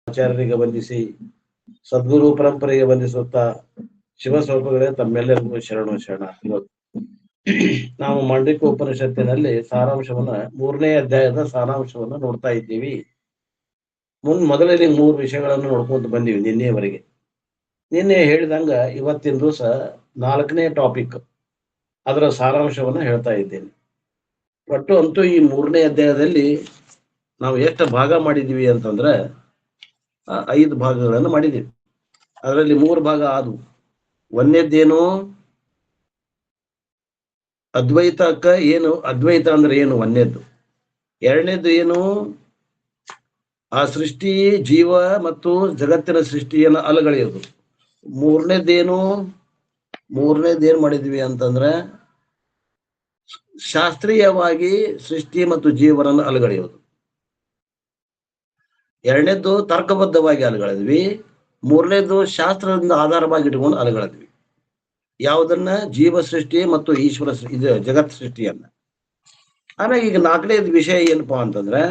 ಆಚಾರ್ಯರಿಗೆ ವಂದಿಸಿ ಸದ್ಗುರು ಪರಂಪರೆಗೆ ವಂದಿಸುತ್ತಾ ಶಿವಸ್ವರೂಪಗಳೇ ತಮ್ಮೆಲ್ಲರಿಗೂ ಶರಣ. ನಾವು ಮಾಂಡವಿಕ ಉಪನಿಷತ್ತಿನಲ್ಲಿ ಸಾರಾಂಶವನ್ನ 3ನೇ ಅಧ್ಯಾಯದ ಸಾರಾಂಶವನ್ನ ನೋಡ್ತಾ ಇದ್ದೀವಿ. ಮೊದಲನೇ 3 ವಿಷಯಗಳನ್ನು ನೋಡ್ಕೊಂತ ಬಂದೀವಿ ನಿನ್ನೆಯವರೆಗೆ. ನಿನ್ನೆ ಹೇಳಿದಂಗ ಇವತ್ತಿನ ದಿವಸ 4ನೇ ಟಾಪಿಕ್, ಅದರ ಸಾರಾಂಶವನ್ನ ಹೇಳ್ತಾ ಇದ್ದೇನೆ. ಒಟ್ಟು ಅಂತೂ ಈ 3ನೇ ಅಧ್ಯಾಯದಲ್ಲಿ ನಾವು ಎಷ್ಟು ಭಾಗ ಮಾಡಿದೀವಿ ಅಂತಂದ್ರೆ 5 ಭಾಗಗಳನ್ನು ಮಾಡಿದೀವಿ. ಅದರಲ್ಲಿ 3 ಭಾಗ ಆದವು. ಒಂದನೇದ್ದೇನು, ಅದ್ವೈತ ಅಂದ್ರೆ ಏನು ಒಂದನೇದ್ದು. ಎರಡನೇದ್ದು ಏನು, ಆ ಸೃಷ್ಟಿ, ಜೀವ ಮತ್ತು ಜಗತ್ತಿನ ಸೃಷ್ಟಿಯನ್ನು ಅಲಗಳೆಯೋದು. ಮೂರನೇದೇನ್ ಮಾಡಿದ್ವಿ ಅಂತಂದ್ರೆ ಶಾಸ್ತ್ರೀಯವಾಗಿ ಸೃಷ್ಟಿ ಮತ್ತು ಜೀವನನ್ನು ಅಲಗಳೆಯೋದು. ಎರಡನೇದ್ದು ತರ್ಕಬದ್ಧವಾಗಿ ಅಲಗಳೆದ್ವಿ. ಮೂರನೇದ್ದು ಶಾಸ್ತ್ರದಿಂದ ಆಧಾರವಾಗಿ ಇಟ್ಕೊಂಡು ಅಲಗಳೆದ್ವಿ. ಯಾವುದನ್ನ? ಜೀವ ಸೃಷ್ಟಿ ಮತ್ತು ಈಶ್ವರ ಇದು ಜಗತ್ ಸೃಷ್ಟಿಯನ್ನ. ಆಮೇಲೆ ಈಗ 4ನೇದು ವಿಷಯ ಏನಪ್ಪಾ ಅಂತಂದ್ರೆ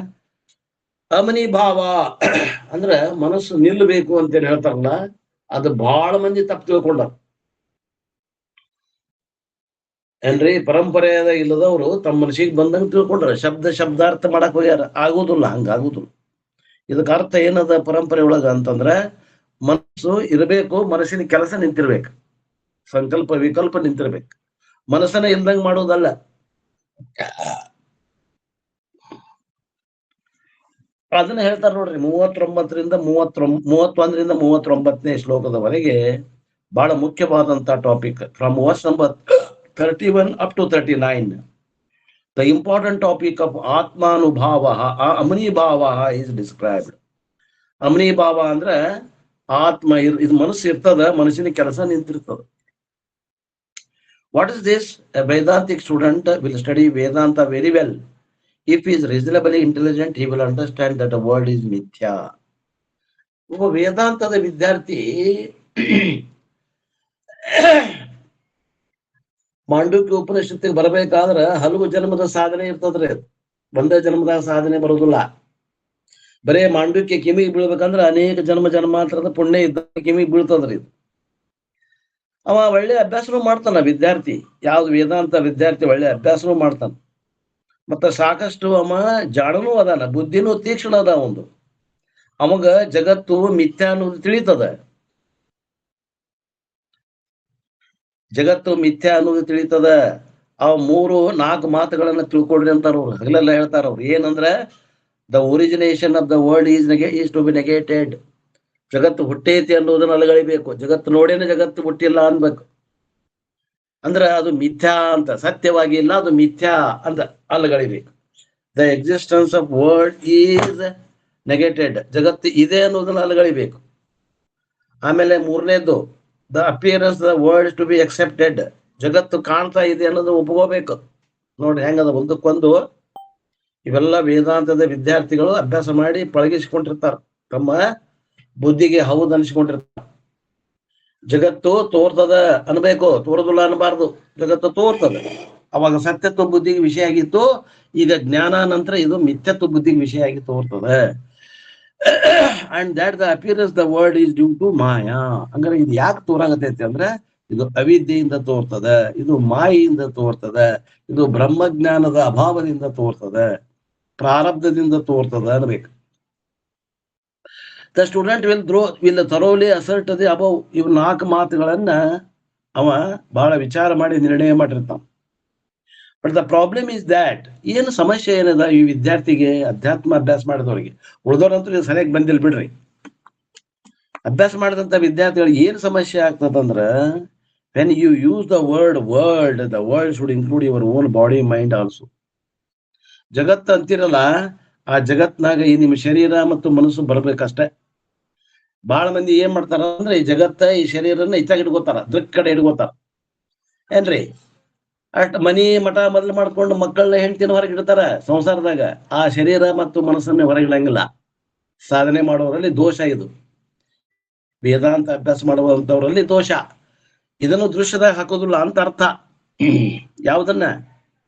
ಅಮನಿ ಭಾವ ಅಂದ್ರೆ ಮನಸ್ಸು ನಿಲ್ಲಬೇಕು ಅಂತೇಳಿ ಹೇಳ್ತಾರಲ್ಲ, ಅದು ಬಹಳ ಮಂದಿ ತಪ್ಪು ತಿಳ್ಕೊಂಡ ಏನ್ರಿ. ಪರಂಪರೆಯಾದ ಇಲ್ಲದವರು ತಮ್ಮ ಮನಸ್ಸಿಗೆ ಬಂದಂಗೆ ತಿಳ್ಕೊಂಡ್ರ, ಶಬ್ದಾರ್ಥ ಮಾಡಕ್ ಹೋಗ್ಯಾರ. ಆಗುದಿಲ್ಲ, ಹಂಗಾಗುದಿಲ್ಲ. ಇದಕ್ಕೆ ಅರ್ಥ ಏನದ ಪರಂಪರೆ ಒಳಗ ಅಂತಂದ್ರ, ಮನಸ್ಸು ಇರಬೇಕು, ಮನಸ್ಸಿನ ಕೆಲಸ ನಿಂತಿರ್ಬೇಕು, ಸಂಕಲ್ಪ ವಿಕಲ್ಪ ನಿಂತಿರ್ಬೇಕು. ಮನಸ್ಸನ್ನ ಇಲ್ದಂಗ್ ಮಾಡೋದಲ್ಲ. ಅದನ್ನ ಹೇಳ್ತಾರ ನೋಡ್ರಿ 31ರಿಂದ 39ನೇ ಶ್ಲೋಕದವರೆಗೆ ಬಹಳ ಮುಖ್ಯವಾದಂತ topic. From verse number 31 up to 39, the important topic of atmanubhava, ಅಮನಿಭಾವ is described. ಅಮನಿಭಾವ ಅಂದ್ರೆ ಆತ್ಮ ಇದು ಮನಸ್ಸು ಇರ್ತದ, ಮನಸ್ಸಿನ ಕೆಲಸ ನಿಂತಿರ್ತದ. What is this? A Vedantic student will study Vedanta very well. If he is reasonably intelligent, he will understand that the world is mithya. ಒಬ್ಬ ವೇದಾಂತದ ವಿದ್ಯಾರ್ಥಿ ಮಾಂಡವಿಕ ಉಪನಿಷತ್ತಿಗೆ ಬರಬೇಕಾದ್ರ ಹಲವು ಜನ್ಮದ ಸಾಧನೆ ಇರ್ತದ್ರಿ. ಒಂದೇ ಜನ್ಮದಾಗ ಸಾಧನೆ ಬರುದಿಲ್ಲ. ಬರೇ ಮಾಂಡವಿಕ ಕಿಮಿಗೆ ಬೀಳ್ಬೇಕಂದ್ರ ಅನೇಕ ಜನ್ಮಾಂತರದ ಪುಣ್ಯ ಇದ್ದ ಕಿಮಿಗೆ ಬೀಳ್ತದ್ರಿ. ಇದು ಅವ ಒಳ್ಳೆ ಅಭ್ಯಾಸನೂ ಮಾಡ್ತಾನ ವಿದ್ಯಾರ್ಥಿ. ಯಾವ್ದು ವೇದಾಂತ ವಿದ್ಯಾರ್ಥಿ ಒಳ್ಳೆ ಅಭ್ಯಾಸನೂ ಮಾಡ್ತಾನ. ಮತ್ತ ಸಾಕಷ್ಟು ಅವ ಜಾಣನೂ ಅದಾನ, ಬುದ್ಧಿನೂ ತೀಕ್ಷ್ಣ ಅದ. ಅವಾಗ ಜಗತ್ತು ಮಿಥ್ಯಾ ಅನ್ನೋದು ತಿಳಿತದ. ಜಗತ್ತು ಮಿಥ್ಯಾ ಅನ್ನೋದು ತಿಳಿತದ. ಅವ್ 3-4 ಮಾತುಗಳನ್ನ ತಿಳ್ಕೊಡ್ರಿ ಅಂತಾರ ಅವ್ರು. ಹಗಲೆಲ್ಲ ಹೇಳ್ತಾರ ಅವ್ರು. ಏನಂದ್ರೆ the origination of the world is to be negated. ಜಗತ್ತು ಹುಟ್ಟೈತಿ ಅನ್ನೋದನ್ನ ಅಲಗಳಿಬೇಕು. ಜಗತ್ತು ನೋಡೇನೆ ಜಗತ್ತು ಹುಟ್ಟಿಲ್ಲ ಅನ್ಬೇಕು. ಅಂದ್ರ ಅದು ಮಿಥ್ಯಾ ಅಂತ, ಸತ್ಯವಾಗಿ ಇಲ್ಲ, ಅದು ಮಿಥ್ಯಾ ಅಂತ ಅಲಗಳಿಬೇಕು. The existence of world is negated. ಜಗತ್ತು ಇದೆ ಅನ್ನೋದನ್ನ ಅಲಗಳಿಬೇಕು. ಆಮೇಲೆ 3ನೇದ್ದು, the appearance the world to be accepted. ಜಗತ್ತು ಕಾಣ್ತಾ ಇದೆ ಅನ್ನೋದು ಒಪ್ಕೋಬೇಕು. ನೋಡಿ ಹೆಂಗದ ಒಂದಕ್ಕೊಂದು. ಇವೆಲ್ಲ ವೇದಾಂತದ ವಿದ್ಯಾರ್ಥಿಗಳು ಅಭ್ಯಾಸ ಮಾಡಿ ಪಳಗಿಸಿಕೊಂಡಿರ್ತಾರ, ತಮ್ಮ ಬುದ್ಧಿಗೆ ಹೌದು ಅನಿಸ್ಕೊಂಡಿರ್ತಾರ. ಜಗತ್ತು ತೋರ್ತದ ಅನ್ಬೇಕು, ತೋರದಿಲ್ಲ ಅನ್ಬಾರ್ದು. ಜಗತ್ತು ತೋರ್ತದ, ಅವಾಗ ಸತ್ಯತ್ವ ಬುದ್ಧಿಗೆ ವಿಷಯ ಆಗಿತ್ತು. ಈಗ ಜ್ಞಾನ ನಂತರ ಇದು ಮಿಥ್ಯತ್ವ ಬುದ್ಧಿಗೆ ವಿಷಯ ಆಗಿ ತೋರ್ತದೆ. And that the appearance the world is due to ಮಾಯಾ. ಹಂಗಾರೆ ಇದು ಯಾಕೆ ತೋರಾಗತೈತಿ ಅಂದ್ರೆ ಇದು ಅವಿದ್ಯೆಯಿಂದ ತೋರ್ತದ, ಇದು ಮಾಯೆಯಿಂದ ತೋರ್ತದ, ಇದು ಬ್ರಹ್ಮಜ್ಞಾನದ ಅಭಾವದಿಂದ ತೋರ್ತದ, ಪ್ರಾರಬ್ಧದಿಂದ ತೋರ್ತದ ಅನ್ಬೇಕು. The student will thoroughly assert the above. ಇವ್ 4 ಮಾತುಗಳನ್ನ ಅವ ಬಹಳ ವಿಚಾರ ಮಾಡಿ ನಿರ್ಣಯ ಮಾಡಿರ್ತಾನ. But the problem is that, ಏನು ಸಮಸ್ಯೆ ಏನದ ಈ ವಿದ್ಯಾರ್ಥಿಗೆ, ಅಧ್ಯಾತ್ಮ ಅಭ್ಯಾಸ ಮಾಡಿದವ್ರಿಗೆ. ಉಳಿದವ್ರಂತೂ ಇದು ಸರಿಯಾಗಿ ಬಂದಿಲ್ ಬಿಡ್ರಿ. ಅಭ್ಯಾಸ ಮಾಡಿದಂತ ವಿದ್ಯಾರ್ಥಿಗಳಿಗೆ ಏನ್ ಸಮಸ್ಯೆ ಆಗ್ತದಂದ್ರ, when you use the world, the world should include your own body mind also. ಜಗತ್ತು ಅಂತಿರಲ್ಲ, ಆ ಜಗತ್ನಾಗ ಈ ನಿಮ್ಮ ಶರೀರ ಮತ್ತು ಮನಸ್ಸು ಬರ್ಬೇಕಷ್ಟೇ. ಬಹಳ ಮಂದಿ ಏನ್ ಮಾಡ್ತಾರ ಅಂದ್ರೆ ಈ ಜಗತ್ತ ಈ ಶರೀರನ ಇತ್ತಾಗ ಇಟ್ಕೋತಾರ, ದೃಕ್ ಕಡೆ ಇಟ್ಕೋತಾರ ಏನ್ರಿ. ಅಷ್ಟ್ ಮನಿ ಮಠ ಮೊದಲು ಮಾಡ್ಕೊಂಡು ಮಕ್ಕಳನ್ನ ಹೆಂಡ್ತಿನ ಹೊರಗೆ ಇಡ್ತಾರ ಸಂಸಾರದಾಗ. ಆ ಶರೀರ ಮತ್ತು ಮನಸ್ಸನ್ನ ಹೊರಗಿಡಂಗಿಲ್ಲ. ಸಾಧನೆ ಮಾಡುವವರಲ್ಲಿ ದೋಷ ಇದು. ವೇದಾಂತ ಅಭ್ಯಾಸ ಮಾಡುವಂತವರಲ್ಲಿ ದೋಷ. ಇದನ್ನು ದೃಶ್ಯದಾಗ ಹಾಕೋದಿಲ್ಲ ಅಂತ ಅರ್ಥ. ಯಾವುದನ್ನ?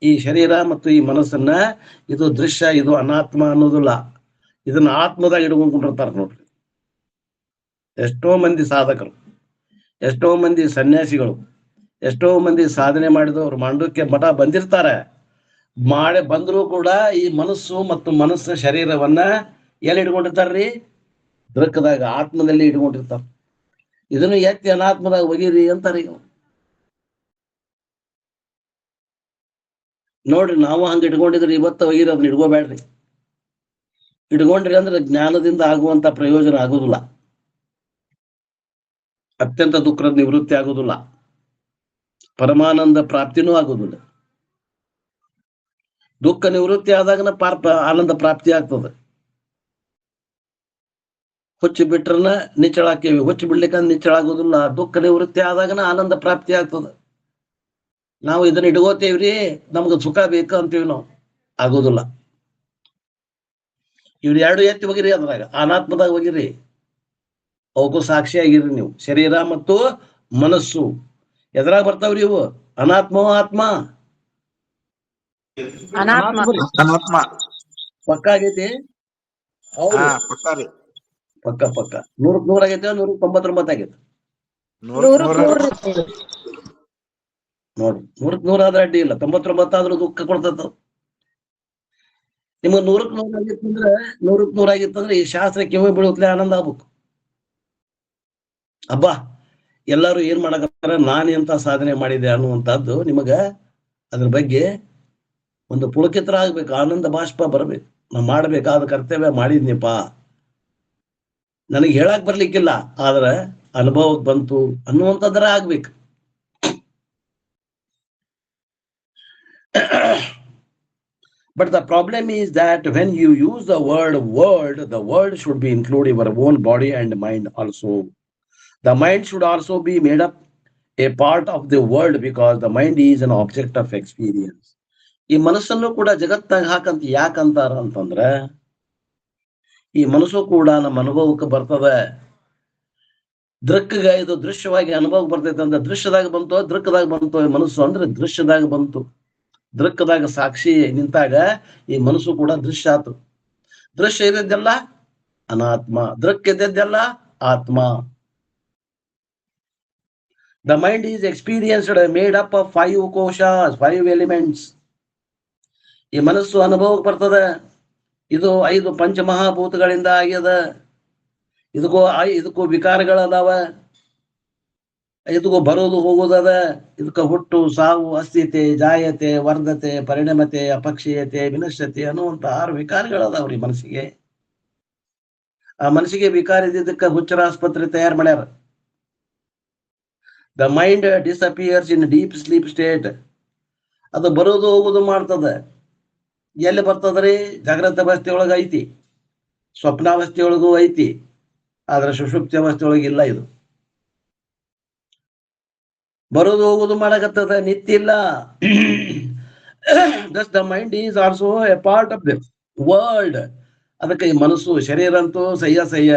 ಈ ಶರೀರ ಮತ್ತು ಈ ಮನಸ್ಸನ್ನ. ಇದು ದೃಶ್ಯ, ಇದು ಅನಾತ್ಮ ಅನ್ನೋದಿಲ್ಲ. ಇದನ್ನ ಆತ್ಮದಾಗ ಇಟ್ಕೊಂಡ್ಕೊಂಡಿರ್ತಾರ ನೋಡ್ರಿ. ಎಷ್ಟೋ ಮಂದಿ ಸಾಧಕರು, ಎಷ್ಟೋ ಮಂದಿ ಸನ್ಯಾಸಿಗಳು, ಎಷ್ಟೋ ಮಂದಿ ಸಾಧನೆ ಮಾಡಿದವರು ಮಾಂಡೂಕ್ಯ ಮಠ ಬಂದಿರ್ತಾರೆ. ಬಂದ್ರು ಕೂಡ ಈ ಮನಸ್ಸು ಮತ್ತು ಮನಸ್ಸು ಶರೀರವನ್ನ ಎಲ್ಲಿ ಇಟ್ಕೊಂಡಿರ್ತಾರ್ರಿ? ದೃಕ್ಕದಾಗ, ಆತ್ಮದಲ್ಲಿ ಇಟ್ಕೊಂಡಿರ್ತಾರ. ಇದನ್ನು ಎತ್ತಿ ಅನಾತ್ಮದಾಗ ಒಗಿರಿ ಅಂತಾರೆ. ನೋಡ್ರಿ, ನಾವು ಹಂಗ ಇಟ್ಕೊಂಡಿದ್ರಿ, ಇವತ್ತ ಒಗಿರಿ, ಅದನ್ನ ಇಟ್ಕೋಬೇಡ್ರಿ. ಇಟ್ಕೊಂಡ್ರಿ ಅಂದ್ರೆ ಜ್ಞಾನದಿಂದ ಆಗುವಂತ ಪ್ರಯೋಜನ ಆಗುದಿಲ್ಲ, ಅತ್ಯಂತ ದುಃಖದ ನಿವೃತ್ತಿ ಆಗುದಿಲ್ಲ, ಪರಮಾನಂದ ಪ್ರಾಪ್ತಿನೂ ಆಗುದಿಲ್ಲ. ದುಃಖ ನಿವೃತ್ತಿ ಆದಾಗನ ಆನಂದ ಪ್ರಾಪ್ತಿ ಆಗ್ತದೆ. ಹುಚ್ಚು ಬಿಟ್ರನ ನಿಚ್ಚಳಾಕೇವಿ, ಹುಚ್ಚು ಬಿಡ್ಲಿಕ್ಕ ನಿಚ್ಚಳ ಆಗುದಿಲ್ಲ. ದುಃಖ ನಿವೃತ್ತಿ ಆದಾಗನ ಆನಂದ ಪ್ರಾಪ್ತಿ ಆಗ್ತದೆ. ನಾವು ಇದನ್ನ ಇಟ್ಕೋತೇವ್ರಿ, ನಮ್ಗೆ ಸುಖ ಬೇಕು ಅಂತೀವಿ, ನಾವು ಆಗುದಿಲ್ಲ. ಇವ್ರು ಎರಡು ಎತ್ತಿ ಹೋಗಿರಿ, ಅದ್ರಾಗ ಅನಾತ್ಮದಾಗ ಹೋಗಿರಿ, ಅವಕ್ಕೂ ಸಾಕ್ಷಿಯಾಗಿರ್ರಿ ನೀವು. ಶರೀರ ಮತ್ತು ಮನಸ್ಸು ಎದ್ರಾಗ ಬರ್ತಾವ್ರಿ ಇವು? ಅನಾತ್ಮ ಆತ್ಮ ಪಕ್ಕ ಆಗೈತಿ. ಪಕ್ಕ 100 ಆಗೈತೆ, 199 ಆಗೈತೆ. ನೋಡ್ರಿ, 100 ಆದ್ರೆ ಅಡ್ಡಿ ಇಲ್ಲ, 99 ಆದ್ರೂ ದುಃಖ ಕೊಡ್ತದ. ನಿಮ್ಗೆ 100 ಆಗಿತ್ತಂದ್ರೆ 100 ಆಗಿತ್ತಂದ್ರೆ ಈ ಶಾಸ್ತ್ರ ಕಿವಿ ಬೀಳುತ್ತಲೇ ಆನಂದ ಆಗ್ಬೇಕು. ಅಬ್ಬಾ, ಎಲ್ಲಾರು ಏನ್ ಮಾಡಕತ್ತಾರ, ನಾನು ಎಂತ ಸಾಧನೆ ಮಾಡಿದೆ ಅನ್ನುವಂಥದ್ದು ನಿಮಗ ಅದ್ರ ಬಗ್ಗೆ ಒಂದು ಪುಳಕಿತರ ಆಗ್ಬೇಕು, ಆನಂದ ಬಾಷ್ಪ ಬರ್ಬೇಕು. ನಾ ಮಾಡ್ಬೇಕಾದ ಕರ್ತವ್ಯ ಮಾಡಿದ್ನಿಪ್ಪ, ನನಗೆ ಹೇಳಕ್ ಬರ್ಲಿಕ್ಕಿಲ್ಲ, ಆದ್ರೆ ಅನುಭವಕ್ಕೆ ಬಂತು ಅನ್ನುವಂಥದ್ರ ಆಗ್ಬೇಕು. But the problem is that when you use the word world, the world should be included your own body and mind also. The mind should also be made up a part of the world because the mind is an object of experience. ಈ ಮನಸ್ಸನ್ನು ಕೂಡ ಜಗತ್ತಾಗ ಹಾಕಂತ ಯಾಕಂತಾರ ಅಂತಂದ್ರ, ಈ ಮನಸ್ಸು ಕೂಡ ನಮ್ಮ ಅನುಭವಕ್ಕೆ ಬರ್ತದೆ. ದೃಕ್ಕಗ ಇದು ದೃಶ್ಯವಾಗಿ ಅನುಭವಕ್ಕೆ ಬರ್ತೈತೆ ಅಂದ್ರೆ ದೃಶ್ಯದಾಗ ಬಂತು, ದೃಕ್ಕದಾಗ ಬಂತು. ಮನಸ್ಸು ಅಂದ್ರೆ ದೃಶ್ಯದಾಗ ಬಂತು. ದೃಕ್ಕದಾಗ ಸಾಕ್ಷಿ ನಿಂತಾಗ ಈ ಮನಸ್ಸು ಕೂಡ ದೃಶ್ಯ ಆತು. ದೃಶ್ಯ ಇದ್ದದ್ದೆಲ್ಲ ಅನಾತ್ಮ, ದೃಕ್ ಇದ್ದದ್ದೆಲ್ಲ ಆತ್ಮ. The mind is experienced, made up of 5 koshas, 5 elements. ಈ ಮನಸ್ಸು ಅನುಭವಕ್ಕೆ ಬರ್ತದೆ. ಇದು 5 ಪಂಚಮಹಾಭೂತಗಳಿಂದ ಆಗ್ಯದ. ಇದಕ್ಕೂ ವಿಕಾರಗಳದಾವ, ಇದಕ್ಕೂ ಬರೋದು ಹೋಗೋದದ. ಇದಕ್ಕ ಹುಟ್ಟು, ಸಾವು, ಅಸ್ಥಿತೆ, ಜಾಯತೆ, ವರ್ಧತೆ, ಪರಿಣಮತೆ, ಅಪಕ್ಷೀಯತೆ, ವಿನಶ್ಯತೆ ಅನ್ನುವಂತ 6 ವಿಕಾರಗಳದಾವ್ರಿ ಮನಸ್ಸಿಗೆ. ಆ ಮನಸ್ಸಿಗೆ ವಿಕಾರ ಇದ್ದಿದ್ದಕ್ಕ ಹುಚ್ಚರ ಆಸ್ಪತ್ರೆ ತಯಾರು ಮಾಡ್ಯಾರ. The mind disappears in deep sleep state. ಅದು ಬರೋದು ಹೋಗೋದು ಮಾಡ್ತದ. ಎಲ್ಲಿ ಬರ್ತದ್ರಿ? ಜಾಗ್ರತ ಅವಸ್ಥೆಯೊಳಗ ಐತಿ, ಸ್ವಪ್ನಾವಸ್ಥೆಯೊಳಗೂ ಐತಿ, ಆದ್ರೆ ಸುಷುಪ್ತಿ ಅವಸ್ಥೆಯೊಳಗೆ ಇಲ್ಲ. ಇದು ಬರೋದು ಹೋಗೋದು ಮಾಡಕತ್ತದ, ನಿತ್ಯ ಇಲ್ಲ. Thus the mind is also a part of the world. ಅದಕ್ಕೆ ಈ ಮನಸ್ಸು, ಶರೀರ ಅಂತೂ ಸಹ್ಯ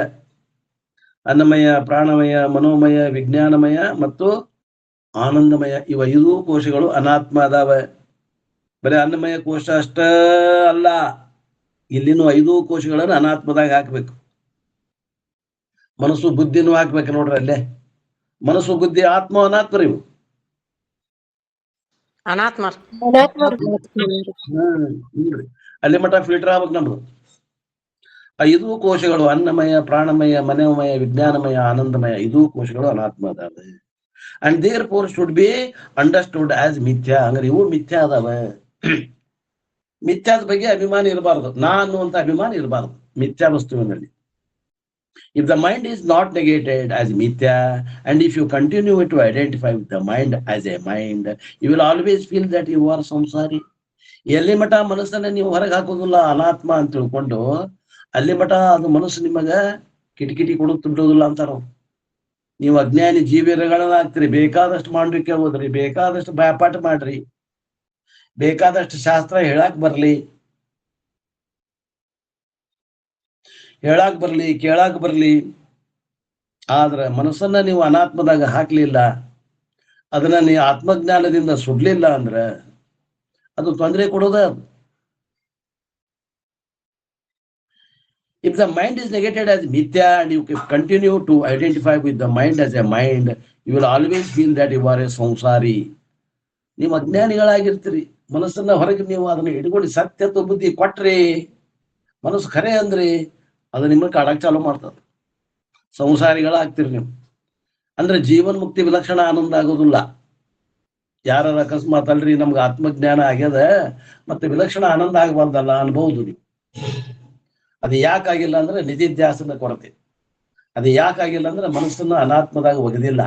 ಅನ್ನಮಯ, ಪ್ರಾಣಮಯ, ಮನೋಮಯ, ವಿಜ್ಞಾನಮಯ ಮತ್ತು ಆನಂದಮಯ. ಇವ 5 ಕೋಶಗಳು ಅನಾತ್ಮ ಅದಾವ. ಬರೀ ಅನ್ನಮಯ ಕೋಶ ಅಷ್ಟ ಅಲ್ಲ, ಇಲ್ಲಿನೂ 5 ಕೋಶಗಳನ್ನು ಅನಾತ್ಮದಾಗ ಹಾಕ್ಬೇಕು. ಮನಸ್ಸು ಬುದ್ಧಿನೂ ಹಾಕ್ಬೇಕು. ನೋಡ್ರಿ, ಅಲ್ಲೇ ಮನಸ್ಸು ಬುದ್ಧಿ ಆತ್ಮ ಅನಾತ್ಮ ಇವು ಅನಾತ್ಮ. ಅಲ್ಲಿ ಮಠ ಫಿಲ್ಟರ್ ಆಗ್ಬೇಕು ನಮ್ದು. 5 ಕೋಶಗಳು ಅನ್ನಮಯ, ಪ್ರಾಣಮಯ, ಮನೋಮಯ, ವಿಜ್ಞಾನಮಯ, ಆನಂದಮಯ, 5 ಕೋಶಗಳು ಅನಾತ್ಮ ಅದಾವ. And therefore should be understood as ಮಿಥ್ಯಾ. ಹಂಗಾರೆ ಇವು ಮಿಥ್ಯಾ ಅದಾವ. ಮಿಥ್ಯಾದ ಬಗ್ಗೆ ಅಭಿಮಾನ ಇರಬಾರ್ದು, ನಾನು ಅಂತ ಅಭಿಮಾನ ಇರಬಾರ್ದು ಮಿಥ್ಯಾ ವಸ್ತುವಿನಲ್ಲಿ. If the mind is not negated as mithya, and if you continue to identify with the mind as a mind, you will always feel that you are samsari. ಎಲ್ಲಿ ಮಠ ಮನಸ್ಸನ್ನ ನೀವು ಹೊರಗೆ ಹಾಕೋದಿಲ್ಲ ಅನಾತ್ಮ ಅಂತ ತಿಳ್ಕೊಂಡು, ಅಲ್ಲಿ ಮಠ ಅದು ಮನಸ್ಸು ನಿಮಗ ಕಿಟಕಿಟಿ ಕೊಡುತ್ತಿಡೋದಿಲ್ಲ ಅಂತಾರ. ನೀವು ಅಜ್ಞಾನಿ ಜೀವಿಗಳಾಗ್ತೀರಿ. ಬೇಕಾದಷ್ಟು ಮಾಡ್ಲಿಕ್ಕೆ ಹೋದ್ರಿ, ಬೇಕಾದಷ್ಟು ಬಾಯಪಾಠ ಮಾಡ್ರಿ, ಬೇಕಾದಷ್ಟು ಶಾಸ್ತ್ರ ಹೇಳಾಕ್ ಬರ್ಲಿ, ಕೇಳಾಕ್ ಬರ್ಲಿ, ಆದ್ರ ಮನಸ್ಸನ್ನ ನೀವು ಅನಾತ್ಮದಾಗ ಹಾಕ್ಲಿಲ್ಲ, ಅದನ್ನ ನೀವು ಆತ್ಮಜ್ಞಾನದಿಂದ ಸುಡ್ಲಿಲ್ಲ ಅಂದ್ರ ಅದು ತೊಂದರೆ ಕೊಡೋದ. If the mind is negated as mithya and you continue to identify with the mind as a mind, you will always feel that you are a samsari. ನೀವು ಅಜ್ಞಾನಿಗಳಾಗಿರ್ತೀರಿ. ಮನಸ್ಸನ್ನ ಹೊರಗೆ ನೀವು ಅದನ್ನ ಇಟ್ಕೊಂಡು ಸತ್ಯತ್ವ ಬುದ್ಧಿ ಕೊಟ್ರಿ, ಮನಸ್ಸು ಖರೆ ಅಂದ್ರಿ, ಅದು ನಿಮ್ಮನ್ನ ಕಾಡಕ್ ಚಾಲು ಮಾಡ್ತದೆ. ಸಂಸಾರಿಗಳಾಗ್ತೀರಿ ನೀವು. ಅಂದ್ರೆ ಜೀವನ್ ಮುಕ್ತಿ ವಿಲಕ್ಷಣ ಆನಂದ ಆಗೋದಿಲ್ಲ. ಯಾರ ಅಕಸ್ಮಾತ್ ಅಲ್ರಿ ನಮ್ಗೆ ಆತ್ಮಜ್ಞಾನ ಆಗ್ಯದ ಮತ್ತೆ ವಿಲಕ್ಷಣ ಆನಂದ ಆಗಬಾರ್ದಲ್ಲ ಅನ್ಬಹುದು ನೀವು. ಅದು ಯಾಕಾಗಿಲ್ಲ ಅಂದ್ರೆ ನಿಧಿಧ್ಯಾಸನ ಕೊರತೆ. ಅದು ಯಾಕಾಗಿಲ್ಲ ಅಂದ್ರೆ ಮನಸ್ಸನ್ನು ಅನಾತ್ಮದಾಗ ಒಗೆದಿಲ್ಲ.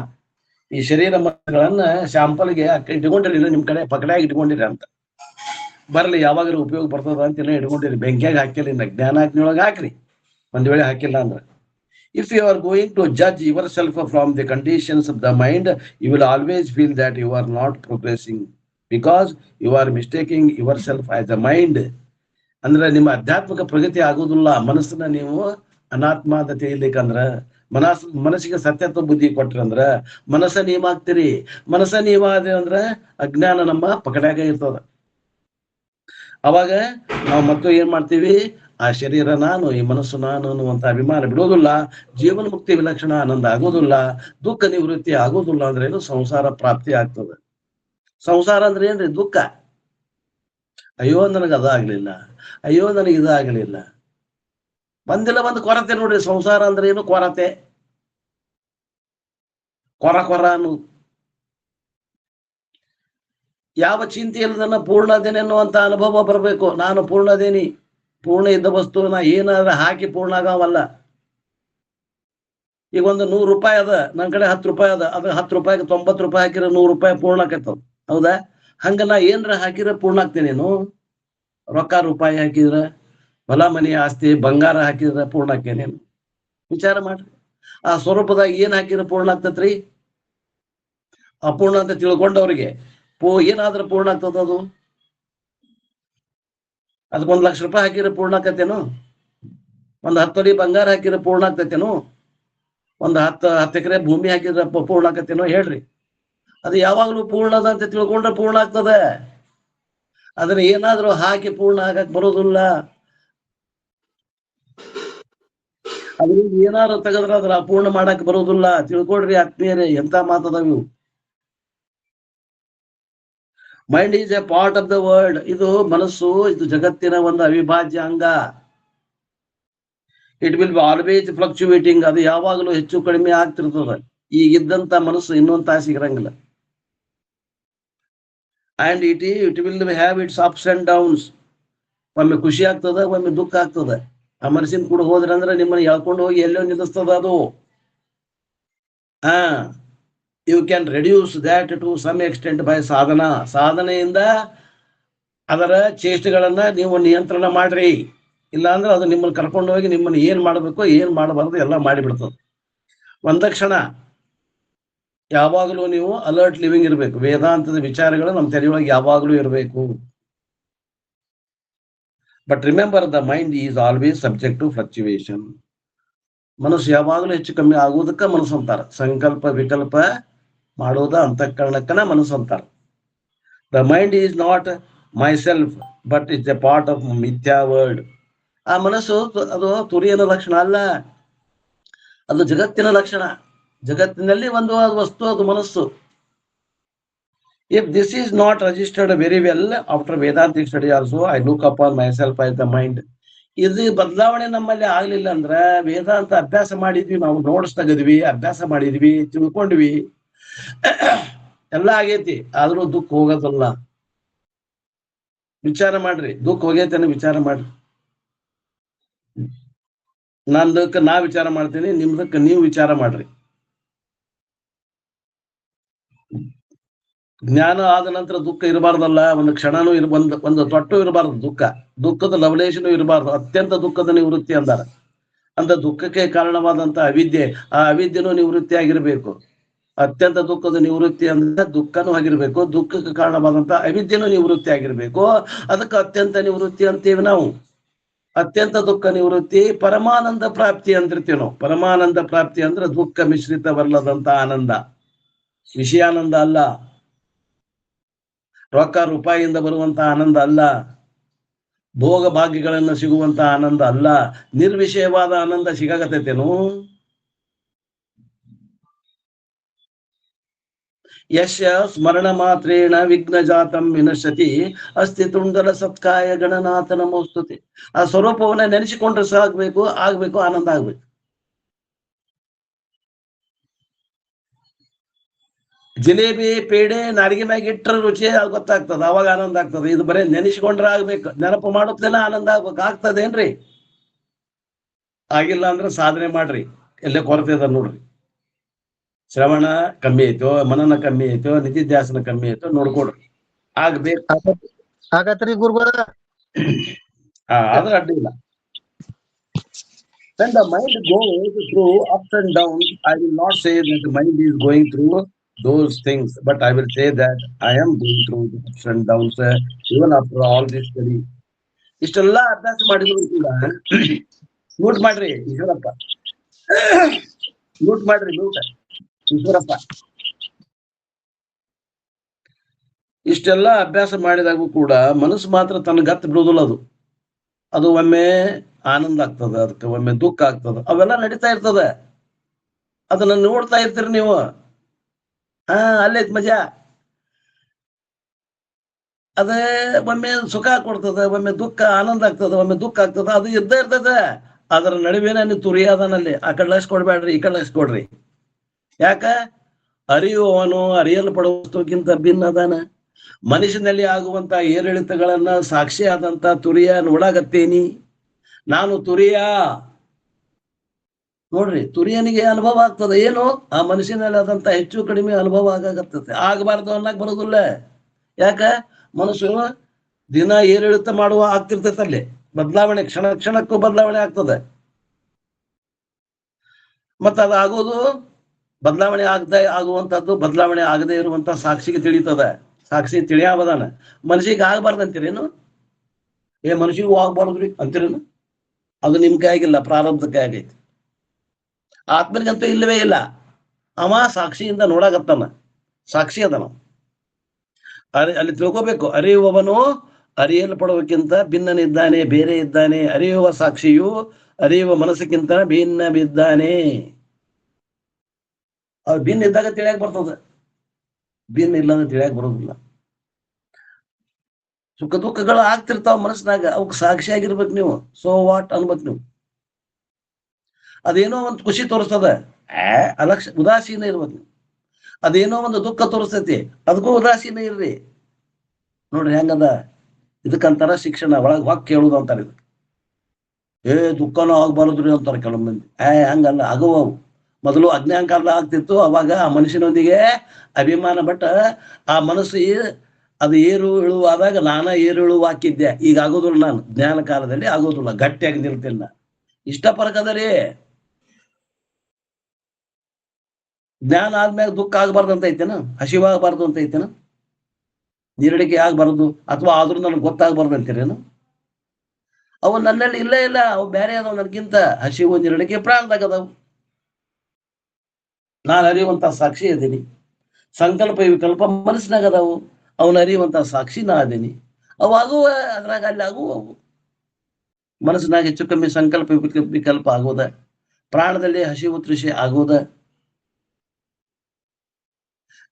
ಈ ಶರೀರ ಮನಸ್ಸುಗಳನ್ನ ಶಾಂಪಲ್ಗೆ ಇಟ್ಕೊಂಡಿರಿ, ನಿಮ್ ಕಡೆ ಪಕಡಾಗಿ ಇಟ್ಕೊಂಡಿರಿ ಅಂತ ಬರ್ಲಿ, ಯಾವಾಗಲೂ ಉಪಯೋಗ ಬರ್ತದ ಅಂತ ಇಟ್ಕೊಂಡಿರಿ. ಬೆಂಕಿಯಾಗ ಹಾಕಿಲ್ಲ, ಇನ್ನ ಜ್ಞಾನಾಗ್ನಿಯೊಳಗೆ ಹಾಕ್ರಿ ಒಂದ್ ವೇಳೆ ಹಾಕಿಲ್ಲ ಅಂದ್ರೆ. If you are going to judge yourself from the conditions of the mind, you will always feel that you are not progressing because you are mistaking yourself as a mind. ಅಂದ್ರೆ ನಿಮ್ಮ ಆಧ್ಯಾತ್ಮಿಕ ಪ್ರಗತಿ ಆಗುದಿಲ್ಲ. ಮನಸ್ಸನ್ನ ನೀವು ಅನಾತ್ಮ ಅಂತ ತಿಳಿಲಿಕ್ಕಂದ್ರ, ಮನಸ್ಸಿಗೆ ಸತ್ಯತ್ವ ಬುದ್ಧಿ ಕೊಟ್ರಂದ್ರ ಮನಸ್ಸ ನೀವಾಗ್ತೀರಿ. ಮನಸ್ಸ ನೀವಾದ ಅಂದ್ರ ಅಜ್ಞಾನ ನಮ್ಮ ಪಕಡಾಗ ಇರ್ತದ. ಅವಾಗ ನಾವು ಮತ್ತು ಏನ್ ಮಾಡ್ತೀವಿ, ಆ ಶರೀರ ನಾನು, ಈ ಮನಸ್ಸು ನಾನು ಅನ್ನುವಂತ ಅಭಿಮಾನ ಬಿಡೋದಿಲ್ಲ. ಜೀವನ ಮುಕ್ತಿ ವಿಲಕ್ಷಣ ಆನಂದ ಆಗೋದಿಲ್ಲ, ದುಃಖ ನಿವೃತ್ತಿ ಆಗೋದಿಲ್ಲ. ಅಂದ್ರೆ ಏನು, ಸಂಸಾರ ಪ್ರಾಪ್ತಿ ಆಗ್ತದೆ. ಸಂಸಾರ ಅಂದ್ರೆ ಏನ್ರಿ, ದುಃಖ. ಅಯ್ಯೋ ನನಗೆ ಅದಾಗ್ಲಿಲ್ಲ, ಅಯ್ಯೋ ನನಗೆ ಇದಾಗ್ಲಿಲ್ಲ. ಬಂದಿಲ್ಲ ಬಂದು ಕೊರತೆ ನೋಡ್ರಿ. ಸಂಸಾರ ಅಂದ್ರೆ ಏನು, ಕೊರತೆ. ಕೊರ ಅನ್ನು ಯಾವ ಚಿಂತೆ ಇಲ್ಲದನ್ನ ಪೂರ್ಣದೇನೆ ಅನ್ನುವಂತ ಅನುಭವ ಬರಬೇಕು. ನಾನು ಪೂರ್ಣದೇನಿ, ಪೂರ್ಣ ಇದ್ದ ವಸ್ತು ನಾ ಏನಾದ್ರೆ ಹಾಕಿ ಪೂರ್ಣ ಆಗವಲ್ಲ. ಈಗ ಒಂದು 100 ರೂಪಾಯಿ ಅದ, ನನ್ನ ಕಡೆ 10 ರೂಪಾಯಿ ಅದ, ಅದು 10 ರೂಪಾಯಿಗೆ 90 ರೂಪಾಯಿ ಹಾಕಿರೋ 100 ರೂಪಾಯಿ ಪೂರ್ಣ ಆಕೈತದ. ಹೌದಾ? ಹಂಗ ನಾ ಏನ್ರ ಹಾಕಿರ ಪೂರ್ಣ ಆಗ್ತೇನೇನು? ರೊಕ್ಕ ರೂಪಾಯಿ ಹಾಕಿದ್ರ, ಹೊಲ ಮನಿ ಆಸ್ತಿ ಬಂಗಾರ ಹಾಕಿದ್ರ ಪೂರ್ಣ ಆಕೇನೇನು? ವಿಚಾರ ಮಾಡ್ರಿ. ಆ ಸ್ವರೂಪದಾಗ ಏನ್ ಹಾಕಿರ ಪೂರ್ಣ ಆಗ್ತತ್ರಿ? ಅಪೂರ್ಣ ಅಂತ ತಿಳ್ಕೊಂಡವ್ರಿಗೆ ಏನಾದ್ರೂ ಪೂರ್ಣ ಆಗ್ತದ ಅದು? ಅದಕ್ಕೆ 1 ಲಕ್ಷ ರೂಪಾಯಿ ಹಾಕಿರ ಪೂರ್ಣ ಆಕತ್ತೇನು? ಒಂದು 10 ತೊಲಿ ಬಂಗಾರ ಹಾಕಿರ ಪೂರ್ಣ ಆಗ್ತೈತೇನು? ಒಂದು 10 ಎಕರೆ ಭೂಮಿ ಹಾಕಿದ್ರ ಪೂರ್ಣ ಆಕತ್ತೇನೋ ಹೇಳ್ರಿ? ಅದು ಯಾವಾಗ್ಲೂ ಪೂರ್ಣದ ಅಂತ ತಿಳ್ಕೊಂಡ್ರೆ ಪೂರ್ಣ ಆಗ್ತದೆ. ಅದನ್ನ ಏನಾದ್ರೂ ಹಾಕಿ ಪೂರ್ಣ ಆಗಕ್ ಬರೋದಿಲ್ಲ. ಅದ್ರಿಂದ ಏನಾದ್ರು ತೆಗೆದ್ರ ಅದ್ರ ಅಪೂರ್ಣ ಮಾಡಕ್ ಬರೋದಿಲ್ಲ. ತಿಳ್ಕೊಳ್ರಿ ಆತ್ಮೀಯರೇ, ಎಂತ ಮಾತದವು. Mind is a part of the world. ಇದು ಮನಸ್ಸು, ಇದು ಜಗತ್ತಿನ ಒಂದು ಅವಿಭಾಜ್ಯ ಅಂಗ. It will be always fluctuating. ಅದು ಯಾವಾಗಲೂ ಹೆಚ್ಚು ಕಡಿಮೆ ಆಗ್ತಿರ್ತದ. ಈಗಿದ್ದಂತ ಮನಸ್ಸು ಇನ್ನೊಂದು ತಾಸಿಗಿರಂಗಿಲ್ಲ. And it will have its ups and downs. ಒಮ್ಮೆ ಖುಷಿ ಆಗ್ತದ, ಒಮ್ಮೆ ದುಃಖ ಆಗ್ತದ. ಆ ಮನಸ್ಸಿನ ಕೂಡ ಹೋದ್ರಂದ್ರೆ ನಿಮ್ಮನ್ನ ಎಳ್ಕೊಂಡು ಹೋಗಿ ಎಲ್ಲೋ ನಿಲ್ಲಿಸ್ತದ ಅದು. You can reduce that to some extent by ಸಾಧನಾ. ಸಾಧನೆಯಿಂದ ಅದರ ಚೇಷ್ಟೆಗಳನ್ನ ನೀವು ನಿಯಂತ್ರಣ ಮಾಡ್ರಿ. ಇಲ್ಲ ಅಂದ್ರೆ ಅದು ನಿಮ್ಮನ್ನು ಕರ್ಕೊಂಡು ಹೋಗಿ ನಿಮ್ಮನ್ನು ಏನ್ ಮಾಡ್ಬೇಕು ಏನ್ ಮಾಡಬಾರ್ದು ಎಲ್ಲ ಮಾಡಿಬಿಡ್ತದೆ. ಒಂದ ಕ್ಷಣ ಯಾವಾಗಲೂ ನೀವು ಅಲರ್ಟ್ ಲಿವಿಂಗ್ ಇರಬೇಕು. ವೇದಾಂತದ ವಿಚಾರಗಳು ನಮ್ಮ ತಲೆಯೊಳಗೆ ಯಾವಾಗಲೂ ಇರಬೇಕು. But remember, the mind is always subject to fluctuation. ಮನಸ್ಸು ಯಾವಾಗಲೂ ಹೆಚ್ಚು ಕಮ್ಮಿ ಆಗುವುದಕ್ಕ ಮನಸ್ಸು ಅಂತಾರ. ಸಂಕಲ್ಪ ವಿಕಲ್ಪ ಮಾಡೋದ ಅಂತಃಕರಣಕ್ಕನ ಮನಸ್ಸು ಅಂತಾರ. The mind is not my self but it's A part of ಮಿಥ್ಯಾ ವರ್ಲ್ಡ್. ಆ ಮನಸ್ಸು ಅದು ತುರಿಯನ ಲಕ್ಷಣ ಅಲ್ಲ, ಅದು ಜಗತ್ತಿನ ಲಕ್ಷಣ. ಜಗತ್ತಿನಲ್ಲಿ ಒಂದು ವಸ್ತು ಅದು ಮನಸ್ಸು. If this is not registered very well after Vedantic study also, I look upon my self as the mind. ಇದು ಬದಲಾವಣೆ ನಮ್ಮಲ್ಲಿ ಆಗ್ಲಿಲ್ಲ ಅಂದ್ರ, ವೇದಾಂತ ಅಭ್ಯಾಸ ಮಾಡಿದ್ವಿ ನಾವು, ನೋಟ್ಸ್ ತೆಗದ್ವಿ, ಅಭ್ಯಾಸ ಮಾಡಿದ್ವಿ, ತಿಳ್ಕೊಂಡ್ವಿ, ಎಲ್ಲ ಆಗೈತಿ, ಆದ್ರೂ ದುಃಖ ಹೋಗೋದಲ್ಲ. ವಿಚಾರ ಮಾಡ್ರಿ, ದುಃಖ ಹೋಗೈತೇನೆ ವಿಚಾರ ಮಾಡ್ರಿ. ನಂದಕ್ಕೆ ನಾ ವಿಚಾರ ಮಾಡ್ತೀನಿ, ನಿಮ್ದಕ್ಕೆ ನೀವು ವಿಚಾರ ಮಾಡ್ರಿ. ಜ್ಞಾನ ಆದ ನಂತರ ದುಃಖ ಇರಬಾರ್ದಲ್ಲ. ಒಂದು ಕ್ಷಣನೂ ಒಂದು ತೊಟ್ಟು ಇರಬಾರ್ದು ದುಃಖ. ದುಃಖದ ಲವಲೇಶನೂ ಇರಬಾರ್ದು. ಅತ್ಯಂತ ದುಃಖದ ನಿವೃತ್ತಿ ಅಂದಾರ. ಅಂತ ದುಃಖಕ್ಕೆ ಕಾರಣವಾದಂತ ಅವಿದ್ಯೆ, ಆ ಅವಿದ್ಯೆನೂ ನಿವೃತ್ತಿ ಆಗಿರ್ಬೇಕು. ಅತ್ಯಂತ ದುಃಖದ ನಿವೃತ್ತಿ ಅಂದ್ರೆ ದುಃಖನೂ ಆಗಿರ್ಬೇಕು, ದುಃಖಕ್ಕೆ ಕಾರಣವಾದಂತ ಅವಿದ್ಯೆನೂ ನಿವೃತ್ತಿ ಆಗಿರ್ಬೇಕು. ಅದಕ್ಕೆ ಅತ್ಯಂತ ನಿವೃತ್ತಿ ಅಂತೀವಿ ನಾವು. ಅತ್ಯಂತ ದುಃಖ ನಿವೃತ್ತಿ ಪರಮಾನಂದ ಪ್ರಾಪ್ತಿ ಅಂತಿರ್ತೀವಿ ನಾವು. ಪರಮಾನಂದ ಪ್ರಾಪ್ತಿ ಅಂದ್ರೆ ದುಃಖ ಮಿಶ್ರಿತವಲ್ಲದಂತ ಆನಂದ, ವಿಷಯಾನಂದ ಅಲ್ಲ, ರೊಕ್ಕ ರೂಪಾಯಿಯಿಂದ ಬರುವಂತ ಆನಂದ ಅಲ್ಲ. ಭೋಗ ಭಾಗ್ಯಗಳನ್ನ ಸಿಗುವಂತ ಆನಂದ ಅಲ್ಲ, ನಿರ್ವಿಷಯವಾದ ಆನಂದ ಸಿಗಾಕತೈತೇನು? ಯಶ ಸ್ಮರಣ ಮಾತ್ರೇಣ ವಿಘ್ನ ಜಾತಂ ವಿನಶ್ಯತಿ ಅಸ್ತಿ ತುಂಡಲ ಸತ್ಕಾಯ ಗಣನಾಥ ನಮೋಸ್ತುತಿ. ಆ ಸ್ವರೂಪವನ್ನ ನೆನೆಸಿಕೊಂಡ್ರೆ ಸಾಗ್ಬೇಕು, ಆಗ್ಬೇಕು, ಆನಂದ ಆಗ್ಬೇಕು. ಜಿಲೇಬಿ ಪೇಡೆ ನಾಡಿಗೆ ಮ್ಯಾಗ ಇಟ್ಟರ ರುಚಿ ಗೊತ್ತಾಗ್ತದ, ಅವಾಗ ಆನಂದ ಆಗ್ತದೆ. ಇದು ಬರೀ ನೆನೆಸ್ಕೊಂಡ್ರೆ ಆಗ್ಬೇಕು, ನೆನಪು ಮಾಡೋದ್ಲೆಲ್ಲ ಆನಂದ ಆಗ್ಬೇಕು. ಆಗ್ತದೇನ್ರಿ? ಆಗಿಲ್ಲ ಅಂದ್ರೆ ಸಾಧನೆ ಮಾಡ್ರಿ, ಎಲ್ಲೇ ಕೊರತೆ ಅದ ನೋಡ್ರಿ. ಶ್ರವಣ ಕಮ್ಮಿ ಐತೋ, ಮನನ ಕಮ್ಮಿ ಐತೋ, ನಿಧಿಧ್ಯಾಸನ ಕಮ್ಮಿ ಐತೋ ನೋಡ್ಕೊಡ್ರಿ, ಆಗ್ಬೇಕು. ಆಗತ್ರಿ ಗುರುಗಳ. ಆದ್ರೆ ಅಡ್ಡಿಲ್ಲ. When the mind goes through ups and downs, I will not say that the mind is going through those things, but I will say that I am going through the ups and downs even after all this study. ಇಷ್ಟೆಲ್ಲ ಅಭ್ಯಾಸ ಮಾಡಿದ್ರು ಕೂಡ mute ಮಾಡ್ರಿ Eshwarappa, mute ಮಾಡ್ರಿ, mute Eshwarappa. ಇಷ್ಟೆಲ್ಲ ಅಭ್ಯಾಸ ಮಾಡಿದಾಗೂ ಕೂಡ ಮನಸ್ಸು ಮಾತ್ರ ತನ್ನ ಗತ್ತು ಬಿಡುವುದಿಲ್ಲ. ಅದು ಒಮ್ಮೆ ಆನಂದ ಆಗ್ತದ, ಅದಕ್ಕೆ ಒಮ್ಮೆ ದುಃಖ ಆಗ್ತದ, ಅವೆಲ್ಲ ನಡೀತಾ ಇರ್ತದ. ಅದನ್ನ ನೋಡ್ತಾ ಇರ್ತೀರಿ ನೀವು. ಅಲ್ಲೈತ್ ಮಜಾ. ಅದೇ ಒಮ್ಮೆ ಸುಖ ಕೊಡ್ತದ, ಒಮ್ಮೆ ದುಃಖ, ಆನಂದ ಆಗ್ತದ, ಒಮ್ಮೆ ದುಃಖ ಆಗ್ತದ. ಅದು ಇದ್ದೇ ಇರ್ತದ. ಅದರ ನಡುವೆನ ನೀವು ತುರಿಯಾದನಲ್ಲಿ ಆ ಕಡೆ ಲಕ್ಷಕೊಡ್ಬೇಡ್ರಿ, ಈ ಕಡೆ ಲಕ್ಷಕೊಡ್ರಿ. ಯಾಕ? ಅರಿಯುವವನು ಅರಿಯಲ್ಪಡುವ ವಸ್ತುಕ್ಕಿಂತ ಭಿನ್ನ ಅದಾನ. ಮನುಷ್ಯನಲ್ಲಿ ಆಗುವಂತ ಏರಿಳಿತಗಳನ್ನ ಸಾಕ್ಷಿಯಾದಂತ ತುರಿಯ ನೋಡಾಗತ್ತೇನಿ. ನಾನು ತುರಿಯ ನೋಡ್ರಿ, ತುರಿಯನಿಗೆ ಅನುಭವ ಆಗ್ತದೆ. ಏನು? ಆ ಮನುಷ್ಯನಲ್ಲಿ ಆದಂತ ಹೆಚ್ಚು ಕಡಿಮೆ ಅನುಭವ ಆಗಾಗತ್ತದೆ. ಆಗಬಾರ್ದು ಅನ್ನಕ್ ಬರೋದಿಲ್ಲ. ಯಾಕ? ಮನಸ್ಸು ದಿನ ಏರಿಳಿತ ಮಾಡುವ ಆಗ್ತಿರ್ತೈತೆ, ಅಲ್ಲಿ ಬದಲಾವಣೆ, ಕ್ಷಣ ಕ್ಷಣಕ್ಕೂ ಬದಲಾವಣೆ ಆಗ್ತದೆ. ಮತ್ತ ಅದು ಆಗೋದು ಬದಲಾವಣೆ ಆಗುವಂತದ್ದು ಬದಲಾವಣೆ ಆಗದೆ ಇರುವಂತ ಸಾಕ್ಷಿಗೆ ತಿಳಿತದ. ಸಾಕ್ಷಿ ತಿಳಿಯಾವದಾನ. ಮನುಷ್ಯಗೆ ಆಗ್ಬಾರ್ದಂತೀರೇನು? ಮನುಷ್ಯಗೂ ಆಗ್ಬಾರ್ದ್ರಿ ಅಂತೀರೇನು? ಅದು ನಿಮ್ ಕೈಯಾಗಿಲ್ಲ, ಪ್ರಾರಬ್ಧಕ್ಕೆ ಆಗೈತಿ. ಆತ್ಮನಿಗಂತೂ ಇಲ್ಲವೇ ಇಲ್ಲ. ಅವ ಸಾಕ್ಷಿಯಿಂದ ನೋಡಾಕತ್ತಾನ, ಸಾಕ್ಷಿ ಅದನ. ಅಲ್ಲಿ ತಿಳ್ಕೋಬೇಕು, ಅರಿಯುವವನು ಅರಿಯಲ್ಪಡುವಕ್ಕಿಂತ ಭಿನ್ನನಿದ್ದಾನೆ, ಬೇರೆ ಇದ್ದಾನೆ. ಅರಿಯುವ ಸಾಕ್ಷಿಯು ಅರಿಯುವ ಮನಸ್ಸಿಗಿಂತ ಭಿನ್ನ ಬಿದ್ದಾನೆ. ಅವ್ರು ಭಿನ್ನ ಇದ್ದಾಗ ತಿಳಿಯಾಕ ಬರ್ತದ, ಭಿನ್ನ ಇಲ್ಲದ ತಿಳಿಯಾಕ ಬರೋದಿಲ್ಲ. ಸುಖ ದುಃಖಗಳು ಆಗ್ತಿರ್ತಾವ ಮನಸ್ಸಿನಾಗ, ಅವಕ್ ಸಾಕ್ಷಿಯಾಗಿರ್ಬೇಕು ನೀವು. ಸೋ ವಾಟ್ ಅನ್ಬೇಕು ನೀವು. ಅದೇನೋ ಒಂದು ಖುಷಿ ತೋರಿಸ್ತದ, ಅಲಕ್ಷ ಉದಾಸೀನ ಇರ್ಬೇಕು ನೀವು. ಅದೇನೋ ಒಂದು ದುಃಖ ತೋರಿಸ್ತೈತಿ, ಅದಕ್ಕೂ ಉದಾಸೀನ ಇರ್ರಿ. ನೋಡ್ರಿ ಹೆಂಗದ. ಇದಕ್ಕಂತಾರ ಶಿಕ್ಷಣ. ಒಳಗ್ ಹೊಕ್ಕ ಕೇಳುದು ಅಂತಾರ. ಇದಕ್ಕೆ ದುಃಖನೂ ಆಗ್ಬಾರದ್ರಿ ಅಂತಾರ ಕೆಲವು ಮಂದಿ. ಹಂಗಲ್ಲ, ಆಗುವವು. ಮೊದಲು ಅಜ್ಞಾನ ಕಾಲ ಆಗ್ತಿತ್ತು, ಅವಾಗ ಆ ಮನುಷ್ಯನೊಂದಿಗೆ ಅಭಿಮಾನ ಬಟ್ಟ ಆ ಮನಸ್ಸು ಅದು ಏರು ಇಳುವಾದಾಗ ನಾನ ಏರು ಇಳುವಾಕಿದ್ದೆ. ಈಗ ಆಗೋದಿಲ್ಲ, ನಾನು ಜ್ಞಾನ ಕಾಲದಲ್ಲಿ ಆಗೋದಿಲ್ಲ, ಗಟ್ಟಿಯಾಗಿ ನಿಲ್ತಿಲ್ಲ. ಇಷ್ಟ ಪರಕದರಿ. ಜ್ಞಾನ ಆದ್ಮ್ಯಾಗ ದುಃಖ ಆಗ್ಬಾರ್ದು ಅಂತ ಐತೇನ? ಹಸಿವಾಗಬಾರ್ದು ಅಂತ ಐತೇನ? ನೀರಡಿಕೆ ಆಗ್ಬಾರ್ದು, ಅಥವಾ ಆದ್ರೂ ನನಗೆ ಗೊತ್ತಾಗ್ಬಾರ್ದು ಅಂತೀರೇನು? ಅವು ನನ್ನಲ್ಲಿ ಇಲ್ಲೇ ಇಲ್ಲ, ಅವು ಬೇರೆ ಅದಾವ ನನಗಿಂತ. ಹಸಿವು ನೀರಡಿಕೆ ಪ್ರಾಣದಾಗ ಅದಾವು. ನಾನು ಅರಿಯುವಂತ ಸಾಕ್ಷಿ ಅದೀನಿ. ಸಂಕಲ್ಪ ವಿಕಲ್ಪ ಮನಸ್ಸಿನಾಗ ಅದಾವು, ಅವನು ಅರಿಯುವಂತ ಸಾಕ್ಷಿ ನಾ ಅದೀನಿ. ಅವು ಆಗುವ, ಅದ್ರಾಗ ಅಲ್ಲಿ ಆಗುವ. ಅವು ಮನಸ್ಸಿನಾಗ ಹೆಚ್ಚು ಕಮ್ಮಿ ಸಂಕಲ್ಪ ವಿಕಲ್ಪ ಆಗೋದ, ಪ್ರಾಣದಲ್ಲಿ ಹಸಿವು ತೃಷೆ ಆಗೋದ.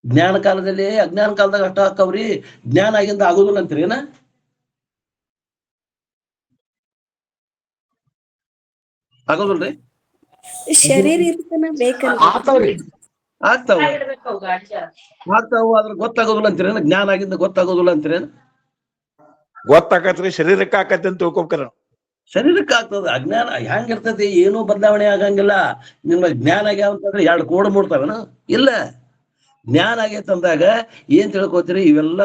ಜ್ಞಾನ ಕಾಲದಲ್ಲಿ ಅಜ್ಞಾನ ಕಾಲದಾಗ ಅಷ್ಟ ಹಾಕವ್ರಿ. ಜ್ಞಾನ ಆಗಿಂದ ಆಗೋದಿಲ್ಲ ಅಂತೀರಿ ಏನ? ಆಗೋದಿಲ್ರಿ? ಶರೀರ ಆಗ್ತಾವ್ರಿ, ಆಗ್ತಾವ, ಆದ್ರ ಗೊತ್ತಾಗೋದಿಲ್ಲ ಅಂತೀರೇನ? ಜ್ಞಾನ ಆಗಿಂದ ಗೊತ್ತಾಗೋದಿಲ್ಲ ಅಂತೀರೇನ? ಗೊತ್ತಾಕತ್ರಿ, ಶರೀರಕ್ಕೆ ಆಕತಿ ಅಂತ ತಿಳ್ಕೊಬೇಕ್ರ. ಶರೀರಕ್ಕೆ ಆಗ್ತದ. ಅಜ್ಞಾನ ಹೆಂಗಿರ್ತೈತಿ? ಏನೂ ಬದಲಾವಣೆ ಆಗಂಗಿಲ್ಲ. ನಿಮ್ಮ ಜ್ಞಾನ ಆಗ್ಯಾವಂತಂದ್ರೆ 2 ಕೋಡ್ ಮೂಡ್ತಾವೇನ? ಇಲ್ಲ. ಜ್ಞಾನ ಆಗೈತಂದಾಗ ಏನ್ ತಿಳ್ಕೊತೀರಿ? ಇವೆಲ್ಲ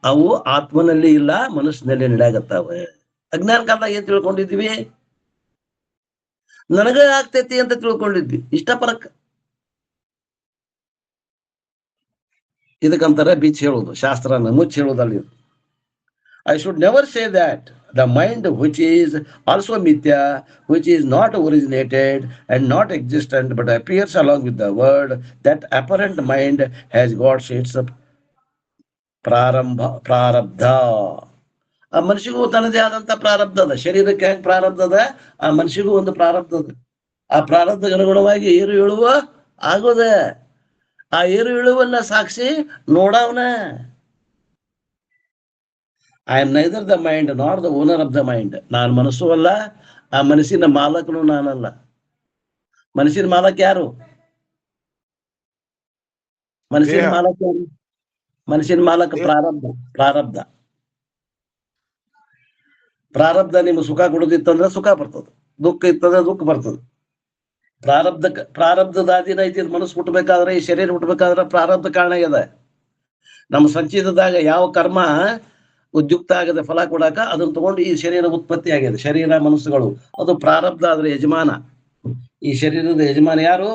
ಅವು ಆತ್ಮನಲ್ಲಿ ಇಲ್ಲ, ಮನಸ್ಸಿನಲ್ಲಿ ನಡೆಯಾಗತ್ತಾವ. ಅಜ್ಞಾನ ಕಾಲದಾಗ ಏನ್ ತಿಳ್ಕೊಂಡಿದ್ವಿ? ನನಗ ಆಗ್ತೈತಿ ಅಂತ ತಿಳ್ಕೊಂಡಿದ್ವಿ, ಇಷ್ಟ ಪರಕ್. ಇದಕ್ಕಂತಾರ ಬಿಚ್ಚಿ ಹೇಳುದು, ಶಾಸ್ತ್ರನ ಮುಚ್ಚಿ ಹೇಳುದಲ್ಲ. I should never say that the mind which is also mithya, which is not originated and not existent but appears along with the word, that apparent mind has got its prarabdha. ಆ ಮನುಷ್ಯಗೂ ತನ್ನದೇ ಆದಂತ ಪ್ರಾರಬ್ಧ ಅದ. ಶರೀರಕ್ಕೆ ಹೆಂಗ್ ಪ್ರಾರಬ್ಧ ಅದ, ಆ ಮನುಷ್ಯಗೂ ಒಂದು ಪ್ರಾರಬ್ಧ ಅದ. ಆ ಪ್ರಾರಬ್ಧಕ್ಕೆ ಅನುಗುಣವಾಗಿ ಏರು ಇಳುವ ಆಗೋದ. ಆ ಏರು ಇಳುವನ್ನ ಸಾಕ್ಷಿ ನೋಡವನ. I am neither the mind not the owner of the mind. ನಾನು ಮನಸ್ಸು ಅಲ್ಲ, ಆ ಮನಸ್ಸಿನ ಮಾಲಕನು ನಾನಲ್ಲ. ಮನಸ್ಸಿನ ಮಾಲಕ ಯಾರು? ಮನಸ್ಸಿನ ಮಾಲಕ ಯಾರು? ಮನಸ್ಸಿನ ಮಾಲಕ ಪ್ರಾರಬ್ಧ. ಪ್ರಾರಬ್ಧ ಪ್ರಾರಬ್ಧ ನಿಮ್ಗೆ ಸುಖ ಕೊಡುದಿತ್ತಂದ್ರೆ ಸುಖ ಬರ್ತದೆ, ದುಃಖ ಇತ್ತಂದ್ರೆ ದುಃಖ ಬರ್ತದೆ. ಪ್ರಾರಬ್ಧದ ಅಧೀನ ಐತಿ. ಮನಸ್ಸು ಹುಟ್ಟಬೇಕಾದ್ರೆ, ಈ ಶರೀರ ಹುಟ್ಟಬೇಕಾದ್ರೆ ಪ್ರಾರಬ್ಧ ಕಾರಣ ಇದೆ. ನಮ್ಮ ಸಂಚಿತದಾಗ ಯಾವ ಕರ್ಮ ಉದ್ಯುಕ್ತ ಆಗದೆ ಫಲ ಕೊಡಾಕ ಅದನ್ನ ತಗೊಂಡು ಈ ಶರೀರ ಉತ್ಪತ್ತಿ ಆಗಿದೆ. ಶರೀರ ಮನಸ್ಸುಗಳು ಅದು ಪ್ರಾರಬ್ಧ. ಆದ್ರೆ ಯಜಮಾನ, ಈ ಶರೀರದ ಯಜಮಾನ ಯಾರು?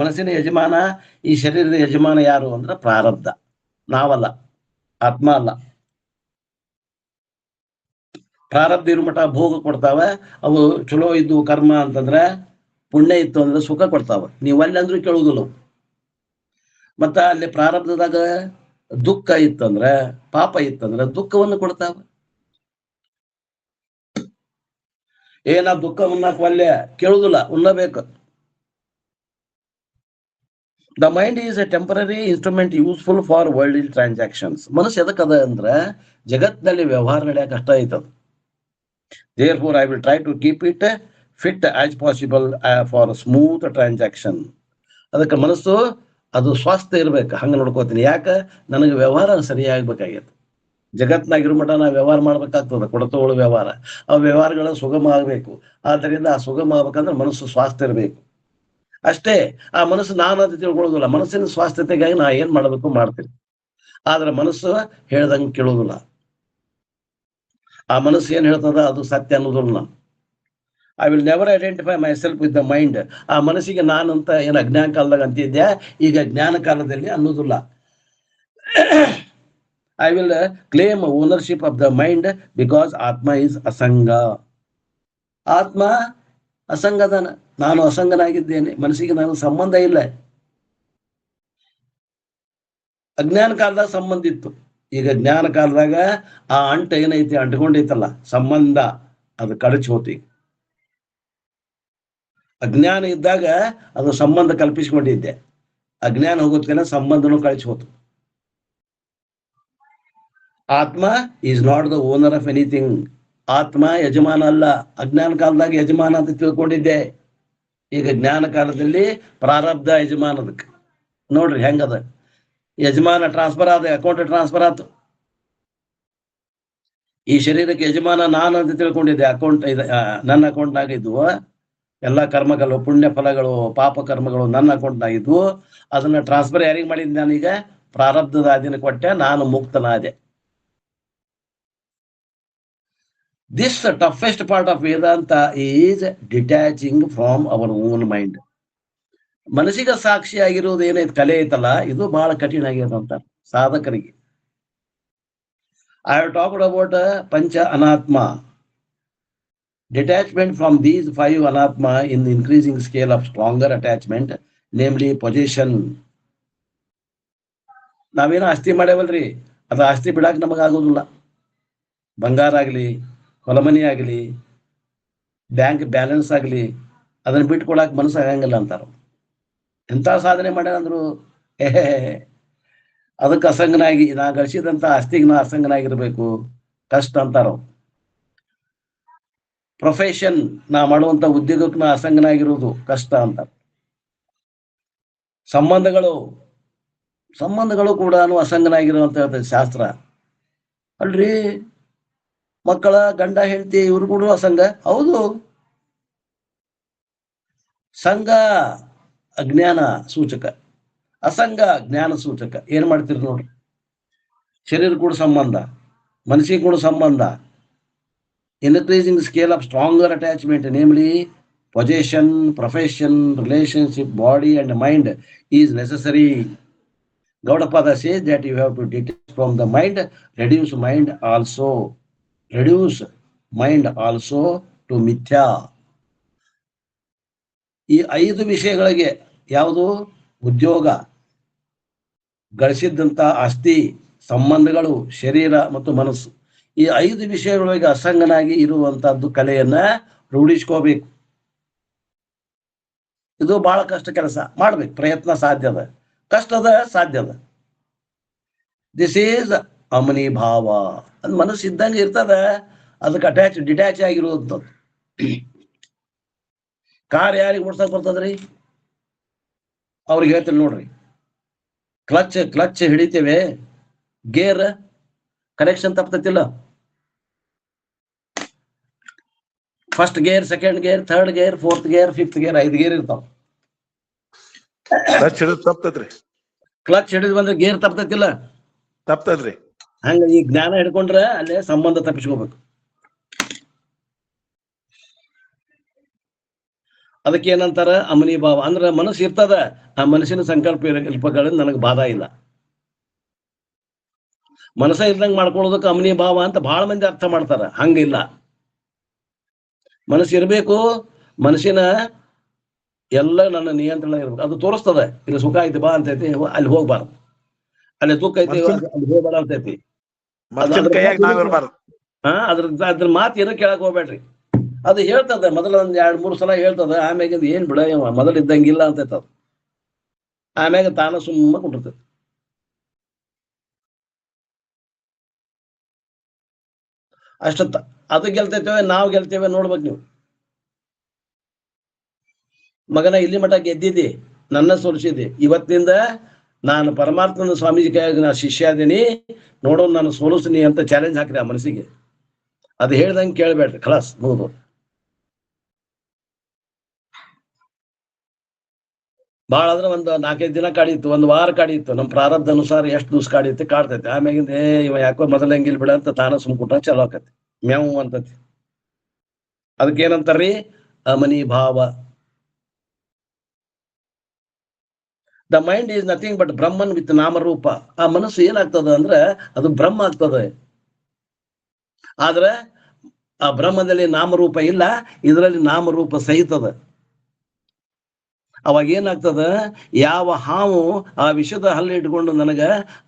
ಮನಸ್ಸಿನ ಯಜಮಾನ. ಈ ಶರೀರದ ಯಜಮಾನ ಯಾರು ಅಂದ್ರೆ ಪ್ರಾರಬ್ಧ, ನಾವಲ್ಲ, ಆತ್ಮ ಅಲ್ಲ. ಪ್ರಾರಬ್ಧ ಇರು ಮಠ ಭೋಗ ಕೊಡ್ತಾವ. ಅವು ಚಲೋ ಇದ್ದು ಕರ್ಮ ಅಂತಂದ್ರೆ, ಪುಣ್ಯ ಇತ್ತು ಅಂದ್ರೆ ಸುಖ ಕೊಡ್ತಾವ. ನೀವು ಅಲ್ಲಿ ಅಂದ್ರೂ ಕೇಳುವುದಿಲ್ಲ. ಮತ್ತ ಅಲ್ಲಿ ಪ್ರಾರಬ್ಧದಾಗ ದುಃಖ ಇತ್ತಂದ್ರೆ, ಪಾಪ ಇತ್ತಂದ್ರೆ ದುಃಖವನ್ನು ಕೊಡ್ತಾವ. ಏನ ದುಃಖ ಉಣ್ಣಾಕ ಒಲ್ಲೆ ಕೇಳುದಿಲ್ಲ, ಉಣ್ಣಬೇಕು. The mind is a temporary instrument useful for world transactions. ಮನಸ್ಸು ಎದಕ್ಕದ ಅಂದ್ರೆ ಜಗತ್ತಿನಲ್ಲಿ ವ್ಯವಹಾರ ನಡೆಯಕ್ಕೆ ಕಷ್ಟ ಐತದ. Therefore, I will try to keep it fit as possible for smooth transaction. ಅದಕ್ಕೆ ಮನಸ್ಸು ಅದು ಸ್ವಾಸ್ಥ್ಯ ಇರ್ಬೇಕು, ಹಂಗ ನೋಡ್ಕೋತೀನಿ. ಯಾಕೆ? ನನಗೆ ವ್ಯವಹಾರ ಸರಿಯಾಗಬೇಕಾಗ್ಯದ. ಜಗತ್ನಾಗಿರೋ ಮಠ ನಾವು ವ್ಯವಹಾರ ಮಾಡ್ಬೇಕಾಗ್ತದೆ, ಕೊಡತೋಳು ವ್ಯವಹಾರ. ಆ ವ್ಯವಹಾರಗಳ ಸುಗಮ ಆಗಬೇಕು. ಆದ್ದರಿಂದ ಆ ಸುಗಮ ಆಗ್ಬೇಕಂದ್ರೆ ಮನಸ್ಸು ಸ್ವಾಸ್ಥ್ಯ ಇರಬೇಕು ಅಷ್ಟೇ. ಆ ಮನಸ್ಸು ನಾನು ಅಂತ ತಿಳ್ಕೊಳ್ಳೋದಿಲ್ಲ. ಮನಸ್ಸಿನ ಸ್ವಾಸ್ಥ್ಯತೆಗಾಗಿ ನಾ ಏನ್ ಮಾಡಬೇಕು ಮಾಡ್ತೀನಿ. ಆದ್ರೆ ಮನಸ್ಸು ಹೇಳ್ದಂಗೆ ಕೇಳೋದಿಲ್ಲ. ಆ ಮನಸ್ಸು ಏನ್ ಹೇಳ್ತದ ಅದು ಸತ್ಯ ಅನ್ನೋದಿಲ್ಲ. I will never identify my self with the mind. ಆ ಮನಸ್ಸಿಗೆ ನಾನಂತ ಏನು ಅಜ್ಞಾನ ಕಾಲದಾಗ ಅಂತಿದ್ದೆ, ಈಗ ಜ್ಞಾನ ಕಾಲದಲ್ಲಿ ಅನ್ನೋದಿಲ್ಲ. I will claim ownership of the mind because ಆತ್ಮ ಈಸ್ ಅಸಂಗ. ಆತ್ಮ ಅಸಂಗದನ, ನಾನು ಅಸಂಗನಾಗಿದ್ದೇನೆ. ಮನಸ್ಸಿಗೆ ನಾನು ಸಂಬಂಧ ಇಲ್ಲ. ಅಜ್ಞಾನ ಕಾಲದಾಗ ಸಂಬಂಧ ಇತ್ತು, ಈಗ ಜ್ಞಾನ ಕಾಲದಾಗ ಆ ಅಂಟ ಏನೈತಿ ಅಂಟ್ಕೊಂಡೈತಲ್ಲ ಸಂಬಂಧ, ಅದು ಕಳಚಿ ಹೋತಿ. ಅಜ್ಞಾನ ಇದ್ದಾಗ ಅದು ಸಂಬಂಧ ಕಲ್ಪಿಸ್ಕೊಂಡಿದ್ದೆ. ಅಜ್ಞಾನ ಹೋಗೋದ್ಕೇನ ಸಂಬಂಧನೂ ಕಳಚಿ ಹೋತು. ಆತ್ಮ is not the owner of anything. ಆತ್ಮ ಯಜಮಾನ ಅಲ್ಲ. ಅಜ್ಞಾನ ಕಾಲದಾಗ ಯಜಮಾನ ಅಂತ ತಿಳ್ಕೊಂಡಿದ್ದೆ. ಈಗ ಜ್ಞಾನ ಕಾಲದಲ್ಲಿ ಪ್ರಾರಬ್ಧ ಯಜಮಾನದಕ್ಕೆ. ನೋಡ್ರಿ ಹೆಂಗದ, ಯಜಮಾನ ಟ್ರಾನ್ಸ್ಫರ್ ಆದ, ಅಕೌಂಟ್ ಟ್ರಾನ್ಸ್ಫರ್ ಆತು. ಈ ಶರೀರಕ್ಕೆ ಯಜಮಾನ ನಾನು ಅಂತ ತಿಳ್ಕೊಂಡಿದ್ದೆ. ಅಕೌಂಟ್ ನನ್ನ ಅಕೌಂಟ್ನಾಗ ಇದ್ವು ಎಲ್ಲ ಕರ್ಮಗಳು, ಪುಣ್ಯ ಫಲಗಳು, ಪಾಪ ಕರ್ಮಗಳು ನನ್ನ ಅಕೌಂಟ್ನಾಗ ಇದ್ವು. ಅದನ್ನ ಟ್ರಾನ್ಸ್ಫರ್ ಯಾರಿಗೆ ಮಾಡಿದ್ದೆ? ನಾನೀಗ ಪ್ರಾರಬ್ಧದ ಅಧೀನ ಕೊಟ್ಟೆ, ನಾನು ಮುಕ್ತನಾದೆ. This toughest part of Vedanta is detaching from our own mind. ಮನಸ್ಸಿಗೆ ಸಾಕ್ಷಿಯಾಗಿರೋದು ಏನೈತೆ ಕಲೆ ಐತಲ್ಲ, ಇದು ಬಹಳ ಕಠಿಣ ಆಗ್ಯದಂತ ಸಾಧಕರಿಗೆ. I have talked about panch anatma. Detachment from these 5 anatma in the increasing scale of stronger attachment, namely possession. ನಾವೇನೋ ಆಸ್ತಿ ಮಾಡೇವಲ್ರಿ, ಅದು ಆಸ್ತಿ ಬಿಡಾಕ್ ನಮಗಾಗೋದಿಲ್ಲ. ಬಂಗಾರ ಆಗಲಿ, ಹೊಲಮನಿ ಆಗಲಿ, ಬ್ಯಾಂಕ್ ಬ್ಯಾಲೆನ್ಸ್ ಆಗಲಿ, ಅದನ್ನ ಬಿಟ್ಕೊಳಕ್ ಮನಸ್ಸು ಆಗಂಗಿಲ್ಲ ಅಂತಾರ. ಎಂಥ ಸಾಧನೆ ಮಾಡ್ಯಾರಂದ್ರು ಅದಕ್ಕೆ ಅಸಂಗನಾಗಿ, ನಾ ಗಳಿಸಿದಂತ ಆಸ್ತಿಗೆ ನಾ ಅಸಂಗನಾಗಿರ್ಬೇಕು, ಕಷ್ಟ ಅಂತಾರ. ಪ್ರೊಫೆಷನ್, ನಾ ಮಾಡುವಂತ ಉದ್ಯೋಗಕ್ಕೆ ನಾ ಅಸಂಗನಾಗಿರೋದು ಕಷ್ಟ ಅಂತಾರ. ಸಂಬಂಧಗಳು ಕೂಡ ಅಸಂಗನಾಗಿರುವಂತ ಶಾಸ್ತ್ರ ಅಲ್ರಿ. ಮಕ್ಕಳ, ಗಂಡ ಹೆಂಡತಿ, ಇವ್ರು ಕೂಡ ಅಸಂಗ. ಹೌದು, ಸಂಘ ಅಜ್ಞಾನ ಸೂಚಕ, ಅಸಂಗ ಜ್ಞಾನ ಸೂಚಕ. ಏನ್ ಮಾಡ್ತೀರಿ ನೋಡ್ರಿ. ಶರೀರ ಕೂಡ ಸಂಬಂಧ, ಮನಸ್ಸಿಗೆ ಕೂಡ ಸಂಬಂಧ. Increasing scale of stronger attachment, namely possession, profession, relationship, body and mind is necessary. Gaudapada says that you have to detach from the mind, reduce mind also to mithya. ಈ 5 ವಿಷಯಗಳಿಗೆ, ಯಾವುದು? ಉದ್ಯೋಗ, ಗಳಿಸಿದ್ದಂತ ಆಸ್ತಿ, ಸಂಬಂಧಗಳು, ಶರೀರ ಮತ್ತು ಮನಸ್ಸು. ಈ 5 ವಿಷಯಗಳಿಗೆ ಅಸಂಗನಾಗಿ ಇರುವಂತಹದ್ದು ಕಲೆಯನ್ನ ರೂಢಿಸ್ಕೋಬೇಕು. ಇದು ಬಹಳ ಕಷ್ಟ ಕೆಲಸ, ಮಾಡ್ಬೇಕು. ಪ್ರಯತ್ನ ಸಾಧ್ಯದ, ಕಷ್ಟದ ಸಾಧ್ಯದ. ದಿಸ್ ಈಸ್ ಅಮನಿ ಭಾವ. ಅದು ಮನಸ್ಸು ಇದ್ದಂಗೆ ಇರ್ತದ, ಅದಕ್ಕೆ ಡಿಟ್ಯಾಚ್ ಆಗಿರುವಂಥದ್ದು. ಕಾರ್ ಯಾರಿಗೆ ಓಡ್ಸಕ್ ಬರ್ತದ್ರಿ? ಅವ್ರಿಗೆ ಹೇಳ್ತೀನಿ ನೋಡ್ರಿ. ಕ್ಲಚ್ ಹಿಡಿತೇವೆ, ಗೇರ್ ಕನೆಕ್ಷನ್ ತಪ್ತತಿಲ್ಲ. First gear, second gear, third gear, fourth gear, fifth gear, 5 gear ಇರ್ತಾವ. ತಪ್ತದ್ರಿ. ಕ್ಲಚ್ ಹಿಡಿದು ಬಂದ್ರೆ ಗೇರ್ ತಪ್ತತಿಲ್ಲ, ತಪ್ತದ್ರಿ. ಹಂಗ ಈ ಜ್ಞಾನ ಹಿಡ್ಕೊಂಡ್ರೆ ಅಲ್ಲೇ ಸಂಬಂಧ ತಪ್ಪಿಸ್ಕೋಬೇಕು. ಅದಕ್ಕೆ ಏನಂತಾರ ಅಮನಿ ಭಾವ. ಅಂದ್ರ ಮನಸ್ಸು ಇರ್ತದ, ಆ ಮನಸ್ಸಿನ ಸಂಕಲ್ಪಗಳಿಂದ ನನಗೆ ಬಾಧ ಇಲ್ಲ. ಮನಸ್ಸ ಇಲ್ದಂಗೆ ಮಾಡ್ಕೊಳ್ಳೋದಕ್ಕೆ ಅಮನಿ ಭಾವ ಅಂತ ಬಹಳ ಮಂದಿ ಅರ್ಥ ಮಾಡ್ತಾರ. ಹಂಗಿಲ್ಲ. ಮನಸ್ಸು ಇರ್ಬೇಕು, ಮನಸ್ಸಿನ ಎಲ್ಲ ನನ್ನ ನಿಯಂತ್ರಣ ಇರ್ಬೇಕು. ಅದು ತೋರಿಸ್ತದ, ಇಲ್ಲಿ ಸುಖ ಐತಿ ಬಾ ಅಂತೈತಿ, ಅಲ್ಲಿ ಹೋಗ್ಬಾರ್ದು. ಅಲ್ಲಿ ದುಃಖ ಐತಿ ಅಲ್ಲಿ ಹೋಗ್ಬೇಡ ಅಂತೈತಿ. ಅದ್ರ ಮಾತು ಏನೋ ಕೇಳಕ್ ಹೋಗ್ಬೇಡ್ರಿ. ಅದು ಹೇಳ್ತದ, ಮೊದಲ 1-2-3 ಸಲ ಹೇಳ್ತದ, ಆಮ್ಯಾಗ ಏನ್ ಬಿಡ ಮೊದಲು ಇದ್ದಂಗಿಲ್ಲ ಅಂತೈತದ. ಆಮ್ಯಾಗ ತಾನ ಸುಮ್ಮ ಕುಂಡಿರ್ತೈತಿ. ಅಷ್ಟ ಅದು ಗೆಲ್ತೈತೇವೆ, ನಾವು ಗೆಲ್ತೇವೆ ನೋಡ್ಬೇಕು ನೀವು. ಮಗನ ಇಲ್ಲಿ ಮಠ ಗೆದ್ದಿದ್ದಿ, ನನ್ನ ಸೋಲಿಸಿದ್ದಿ. ಇವತ್ತಿನಿಂದ ನಾನು ಪರಮಾತ್ಮನ ಸ್ವಾಮೀಜಿ ಕೈಯಾಗ ನಾ ಶಿಷ್ಯ ಅದೀನಿ, ನೋಡೋಣ ನಾನು ಸೋಲಿಸ್ತೀನಿ ಅಂತ ಚಾಲೆಂಜ್ ಹಾಕ್ರಿ ಆ ಮನಸ್ಸಿಗೆ. ಅದು ಹೇಳ್ದಂಗೆ ಕೇಳ್ಬೇಡ್ರಿ, ಖಲಾಸ್ ಮುಗಿದು. ಭಾಳ ಆದ್ರೆ ಒಂದು 4-5 ದಿನ ಕಾಡಿತ್ತು, 1 ವಾರ ಕಾಡಿತ್ತು. ನಮ್ಮ ಪ್ರಾರಬ್ಧ ಅನುಸಾರ ಎಷ್ಟು ದಿವ್ಸ ಕಾಡ್ತೈತೆ. ಆಮ್ಯಾಗಿಂದ ಇವ ಯಾಕೋ ಮೊದಲ ಹೆಂಗಿಲ್ ಬಿಡ ಅಂತ ತಾನ ಸುಮ್ಕುಟ ಚಲೋ ಆಕತಿ, ಮ್ಯಾವು ಅಂತತಿ. ಅದಕ್ಕೇನಂತಾರ್ರಿ? ಅಮನಿ ಭಾವ. The mind is nothing but Brahman with ನಾಮರೂಪ. ಆ ಮನಸ್ಸು ಏನಾಗ್ತದ ಅಂದ್ರೆ ಅದು ಬ್ರಹ್ಮ ಆಗ್ತದೆ. ಆದ್ರೆ ಆ ಬ್ರಹ್ಮದಲ್ಲಿ ನಾಮರೂಪ ಇಲ್ಲ, ಇದರಲ್ಲಿ ನಾಮರೂಪ ಸಹಿತದ. ಅವಾಗ ಏನಾಗ್ತದ, ಯಾವ ಹಾವು ಆ ವಿಷದ ಹಲ್ಲು ಇಟ್ಕೊಂಡು ನನಗ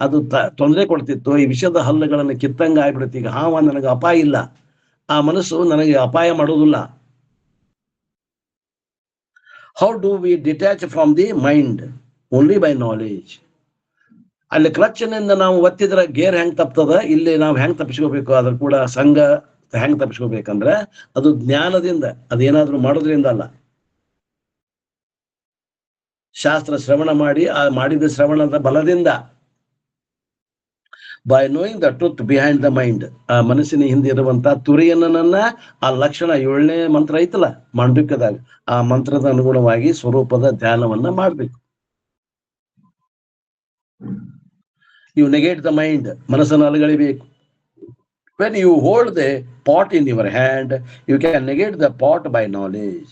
ಅದು ತೊಂದರೆ ಕೊಡ್ತಿತ್ತು, ಈ ವಿಷದ ಹಲ್ಲುಗಳನ್ನು ಕಿತ್ತಂಗ ಆಗ್ಬಿಡುತ್ತೆ. ಈಗ ಹಾವ ನನಗೆ ಅಪಾಯ ಇಲ್ಲ, ಆ ಮನಸ್ಸು ನನಗೆ ಅಪಾಯ ಮಾಡುವುದಿಲ್ಲ. How do we detach from the mind? Only by knowledge. ಅಲ್ಲಿ ಕ್ಲಚ್ನಿಂದ ನಾವು ಒತ್ತಿದ್ರೆ ಗೇರ್ ಹೆಂಗ್ ತಪ್ತದ, ಇಲ್ಲಿ ನಾವು ಹೆಂಗ್ ತಪ್ಪಿಸ್ಕೋಬೇಕು, ಅದ್ರ ಕೂಡ ಸಂಘ ಹೆಂಗ್ ತಪ್ಪಿಸ್ಕೋಬೇಕಂದ್ರೆ ಅದು ಜ್ಞಾನದಿಂದ, ಅದೇನಾದ್ರೂ ಮಾಡೋದ್ರಿಂದ ಅಲ್ಲ. ಶಾಸ್ತ್ರ ಶ್ರವಣ ಮಾಡಿ, ಆ ಮಾಡಿದ ಶ್ರವಣದ ಬಲದಿಂದ, by knowing the truth behind the mind. ಆ ಮನಸ್ಸಿನ ಹಿಂದೆ ಇರುವಂತಹ ತುರಿಯನ್ನ, ಆ ಲಕ್ಷಣ 7ನೇ ಮಂತ್ರ ಐತಲ್ಲ ಮಾಂಡುಕ್ಯದಾಗ, ಆ ಮಂತ್ರದ ಅನುಗುಣವಾಗಿ ಸ್ವರೂಪದ ಧ್ಯಾನವನ್ನ ಮಾಡ್ಬೇಕು. You negate the mind. ಮನಸ್ಸನ್ನು ಅಲುಗಳಿಬೇಕು. When you hold the pot in your hand, you can negate the pot by knowledge.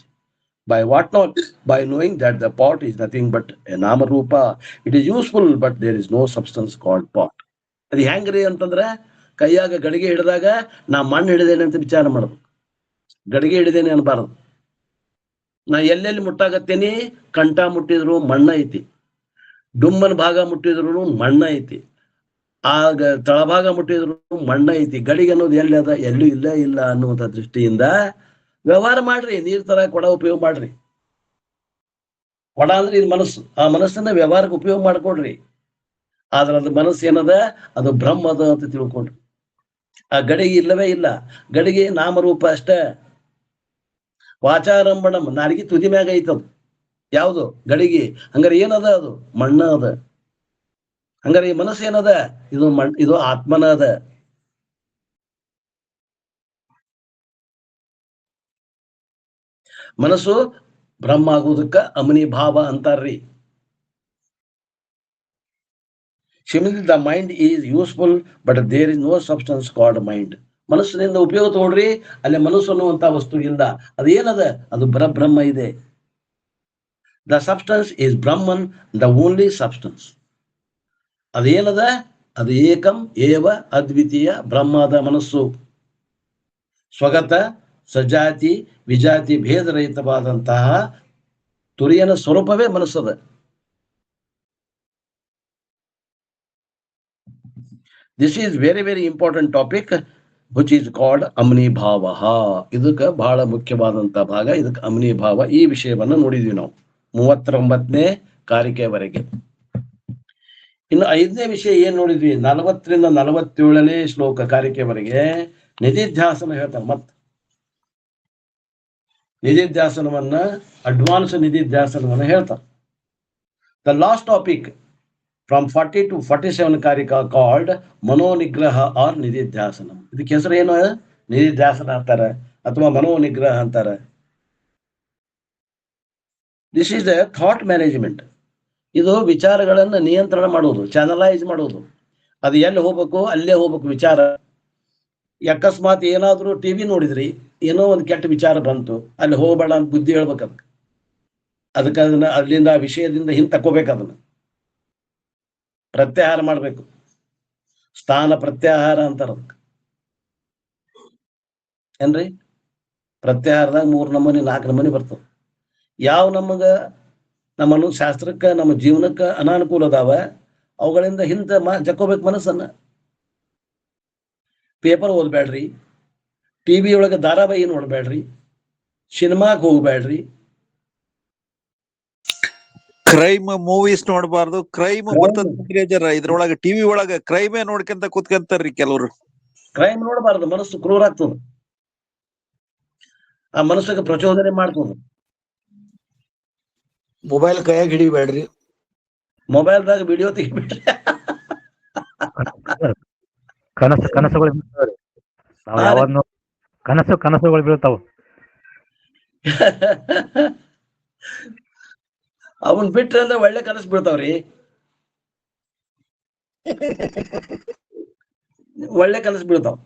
By what not? By knowing that the pot is nothing but a namarupa. It is useful, but there is no substance called pot. ಅದು ಹೆಂಗ್ರಿ ಅಂತಂದ್ರೆ, ಕೈಯಾಗ ಗಡಿಗೆ ಹಿಡಿದಾಗ ನಾ ಮಣ್ಣು ಹಿಡಿದೇನೆ ಅಂತ ವಿಚಾರ ಮಾಡ್ಬೇಕು. ಗಡಿಗೆ ಹಿಡಿದೇನೆ ಅನ್ಬಾರದು. ನಾ ಎಲ್ಲೆಲ್ಲಿ ಮುಟ್ಟಾಗತ್ತೇನಿ, ಕಂಠ ಮುಟ್ಟಿದ್ರು ಮಣ್ಣ ಐತಿ, ಡುಮ್ಮನ ಭಾಗ ಮುಟ್ಟಿದ್ರು ಮಣ್ಣ ಐತಿ, ಆಗ ತಳಭಾಗ ಮುಟ್ಟಿದ್ರು ಮಣ್ಣ ಐತಿ. ಗಡಿಗೆ ಅನ್ನೋದು ಎಲ್ಲಿ ಅದ? ಎಲ್ಲೂ ಇಲ್ಲ ಅನ್ನುವಂಥ ದೃಷ್ಟಿಯಿಂದ ವ್ಯವಹಾರ ಮಾಡ್ರಿ. ನೀರ್ ತರ ಕೊಡ ಉಪಯೋಗ ಮಾಡ್ರಿ. ಕೊಡ ಅಂದ್ರೆ ಇದು ಮನಸ್ಸು, ಆ ಮನಸ್ಸನ್ನ ವ್ಯವಹಾರಕ್ಕೆ ಉಪಯೋಗ ಮಾಡ್ಕೊಡ್ರಿ. ಆದ್ರೆ ಅದು ಮನಸ್ಸು ಏನದ? ಅದು ಬ್ರಹ್ಮದ ಅಂತ ತಿಳ್ಕೊಂಡ್ರಿ. ಆ ಗಡಿಗೆ ಇಲ್ಲವೇ ಇಲ್ಲ. ಗಡಿಗೆ ನಾಮರೂಪ ಅಷ್ಟೇ. ವಾಚಾರಂಭಣ, ನಾಲಿಗೆ ತುದಿ ಮ್ಯಾಗ ಐತದು. ಯಾವುದು? ಗಡಿಗೆ. ಹಂಗಾರೆ ಏನದ? ಅದು ಮಣ್ಣ ಅದ. ಹಂಗಾರೆ ಈ ಮನಸ್ಸು ಏನದ? ಇದು ಆತ್ಮನ ಅದ. ಮನಸ್ಸು ಬ್ರಹ್ಮ ಆಗುವುದಕ್ಕ ಅಮನಿ ಭಾವ ಅಂತಾರ್ರಿ. Similarly, the mind is useful, but there is no substance called mind. ಮನಸ್ಸಿನಿಂದ ಉಪಯೋಗ ತಗೊಳ್ರಿ, ಅಲ್ಲಿ ಮನಸ್ಸು ಅನ್ನುವಂತ ವಸ್ತು ಇಲ್ಲ. ಅದೇನದ? ಅದು ಬ್ರಹ್ಮ ಇದೆ. The substance is Brahman, the only substance. ಅದೇನದ? ಅದು ಏಕಂ ಏವ ಅದ್ವಿತೀಯ ಬ್ರಹ್ಮದ ಮನಸ್ಸು. ಸ್ವಗತ ಸಜಾತಿ ವಿಜಾತಿ ಭೇದರಹಿತವಾದಂತಹ ತುರಿಯನ ಸ್ವರೂಪವೇ ಮನಸ್ಸದ. This is very very important topic. Which is called ಅಮ್ನಿ ಭಾವ. ಇದಕ್ಕೆ ಬಹಳ ಮುಖ್ಯವಾದಂತ ಭಾಗ, ಇದಕ್ಕೆ ಅಮ್ನಿ ಭಾವ. ಈ ವಿಷಯವನ್ನ ನೋಡಿದ್ವಿ ನಾವು 39ನೇ ಕಾರಿಕೆವರೆಗೆ. ಇನ್ನು 5ನೇ ವಿಷಯ ಏನ್ ನೋಡಿದ್ವಿ, 40ರಿಂದ 47ನೇ ಶ್ಲೋಕ ಕಾರಿಕೆವರೆಗೆ ನಿಧಿಧ್ಯಾಸನ ಹೇಳ್ತಾರೆ. ಮತ್ ನಿಧಿಧ್ಯಾಸನವನ್ನ, ಅಡ್ವಾನ್ಸ್ ನಿಧಿಧ್ಯಾಸನವನ್ನ ಹೇಳ್ತಾರೆ. The last topic from 40 to 47 ಕಾರಿಕಾ ಕಾಲ್ಡ್ ಮನೋನಿಗ್ರಹ ಆರ್ ನಿಧಿಧ್ಯಾಸನ. ಇದಕ್ಕೆ ಹೆಸರು ಏನು? ನಿಧಿಧ್ಯಾಸನ ಅಂತಾರೆ ಅಥವಾ ಮನೋನಿಗ್ರಹ ಅಂತಾರೆ. This is the thought management. ಇದು ವಿಚಾರಗಳನ್ನ ನಿಯಂತ್ರಣ ಮಾಡುವುದು, ಚಾನಲೈಸ್ ಮಾಡುವುದು. ಅದು ಎಲ್ಲಿ ಹೋಗ್ಬೇಕು ಅಲ್ಲೇ ಹೋಗ್ಬೇಕು ವಿಚಾರ. ಅಕಸ್ಮಾತ್ ಏನಾದ್ರೂ ಟಿವಿ ನೋಡಿದ್ರಿ, ಏನೋ ಒಂದು ಕೆಟ್ಟ ವಿಚಾರ ಬಂತು, ಅಲ್ಲಿ ಹೋಗಬೇಡ ಅಂತ ಬುದ್ಧಿ ಹೇಳ್ಬೇಕು. ಅದಕ್ಕೆ ಅದನ್ನ ಅಲ್ಲಿಂದ ಆ ವಿಷಯದಿಂದ ಹಿಂದೆ ತಕ್ಕೋಬೇಕು. ಅದನ್ನ ಪ್ರತ್ಯಾಹಾರ ಮಾಡ್ಬೇಕು. ಸ್ಥಾನ ಪ್ರತ್ಯಾಹಾರ ಅಂತಾರ ಅದಕ್ಕೆ. ಏನ್ರಿ, ಪ್ರತ್ಯಾಹಾರದಾಗ 3 ನಮೂನಿ 4 ನಮೂನಿ ಬರ್ತದೆ. ಯಾವ ನಮಗ ನಮ್ಮ ಶಾಸ್ತ್ರಕ್ಕೆ ನಮ್ಮ ಜೀವನಕ್ಕೆ ಅನಾನುಕೂಲ ಅದಾವ, ಅವುಗಳಿಂದ ಹಿಂದೆ ಜಕ್ಕೋಬೇಕು ಮನಸ್ಸನ್ನ. ಪೇಪರ್ ಓದ್ಬೇಡ್ರಿ, ಟಿವಿ ಒಳಗೆ ಧಾರಾವಾಹಿ ನೋಡ್ಬೇಡ್ರಿ, ಸಿನಿಮಾಗೆ ಹೋಗ್ಬೇಡ್ರಿ, ಕ್ರೈಮ್ ಮೂವೀಸ್ ನೋಡ್ಬಾರ್ದು. ಕ್ರೈಮ್ ಬರ್ತದ ಇದ್ರೊಳಗ, ಟಿವಿ ಒಳಗ ಕ್ರೈಮೇ ನೋಡ್ಕೊಂತ ಕುತ್ಕಂತಾರ್ರಿ ಕೆಲವ್ರು. ಕ್ರೈಮ್ ನೋಡಬಾರ್ದು, ಮನಸ್ಸು ಕ್ರೂರ ಆಗ್ತದೆ. ಆ ಮನಸ್ಸಿಗೆ ಪ್ರಚೋದನೆ ಮಾಡ್ತದೆ. ಮೊಬೈಲ್ ಕೈಯಾಗ ಹಿಡಿಬೇಡ್ರಿ, ಮೊಬೈಲ್ದಾಗ ವಿಡಿಯೋ ತೆಗಿಬಿಟ್ರಿ. ಕನಸುಗಳು ಬೀಳ್ತಾವ್ರಿ. ನಾವು ಯಾವಾಗ ಕನಸುಗಳು ಬೀಳ್ತಾವ. ಅವನ್ ಬಿಟ್ರೆ ಅಂದ್ರೆ ಒಳ್ಳೆ ಕನಸು ಬೀಳ್ತಾವ್ರಿ. ಒಳ್ಳೆ ಕನಸು ಬೀಳ್ತಾವ.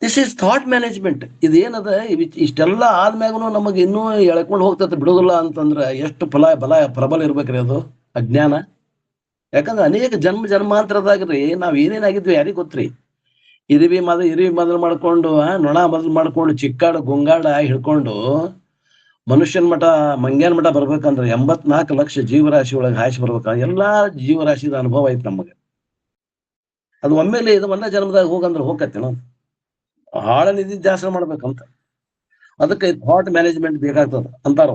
This is thought management. ಇದೇನದ, ಇಷ್ಟೆಲ್ಲ ಆದ್ಮ್ಯಾಗೂ ನಮಗೆ ಇನ್ನೂ ಎಳ್ಕೊಂಡು ಹೋಗ್ತದೆ, ಬಿಡುದಿಲ್ಲ ಅಂತಂದ್ರೆ ಎಷ್ಟು ಪ್ರಬಲ ಇರ್ಬೇಕ್ರಿ ಅದು ಅಜ್ಞಾನ. ಯಾಕಂದ್ರೆ ಅನೇಕ ಜನ್ಮಾಂತರದಾಗ್ರಿ ನಾವ್ ಏನೇನಾಗಿದ್ವಿ ಯಾರಿಗ್ ಗೊತ್ತ್ರಿ. ಇರಿವಿ ಮೊದಲು ಮಾಡ್ಕೊಂಡು, ನೊಣ ಮೊದಲು ಮಾಡ್ಕೊಂಡು, ಚಿಕ್ಕಾಡು ಗೊಂಗಾಡ ಹಿಡ್ಕೊಂಡು ಮನುಷ್ಯನ್ ಮಠ ಮಂಗ್ಯಾನ್ ಮಠ ಬರ್ಬೇಕಂದ್ರೆ 84 ಲಕ್ಷ ಜೀವರಾಶಿ ಒಳಗೆ ಹಾಯಿಸಿ ಬರ್ಬೇಕಂದ್ರೆ ಎಲ್ಲಾ ಜೀವರಾಶಿದ ಅನುಭವ ಐತಿ ನಮಗೆ. ಅದು ಒಮ್ಮೆಲೆ ಇದು ಒಂದೇ ಜನ್ಮದಾಗ ಹೋಗಂದ್ರೆ ಹೋಗತ್ತೆ ನಾವು ಆಳ ನಿಧಿಧ್ಯಾಸನ ಮಾಡ್ಬೇಕಂತ. ಅದಕ್ಕೆ ಥಾಟ್ ಮ್ಯಾನೇಜ್ಮೆಂಟ್ ಬೇಕಾಗ್ತದ ಅಂತಾರ.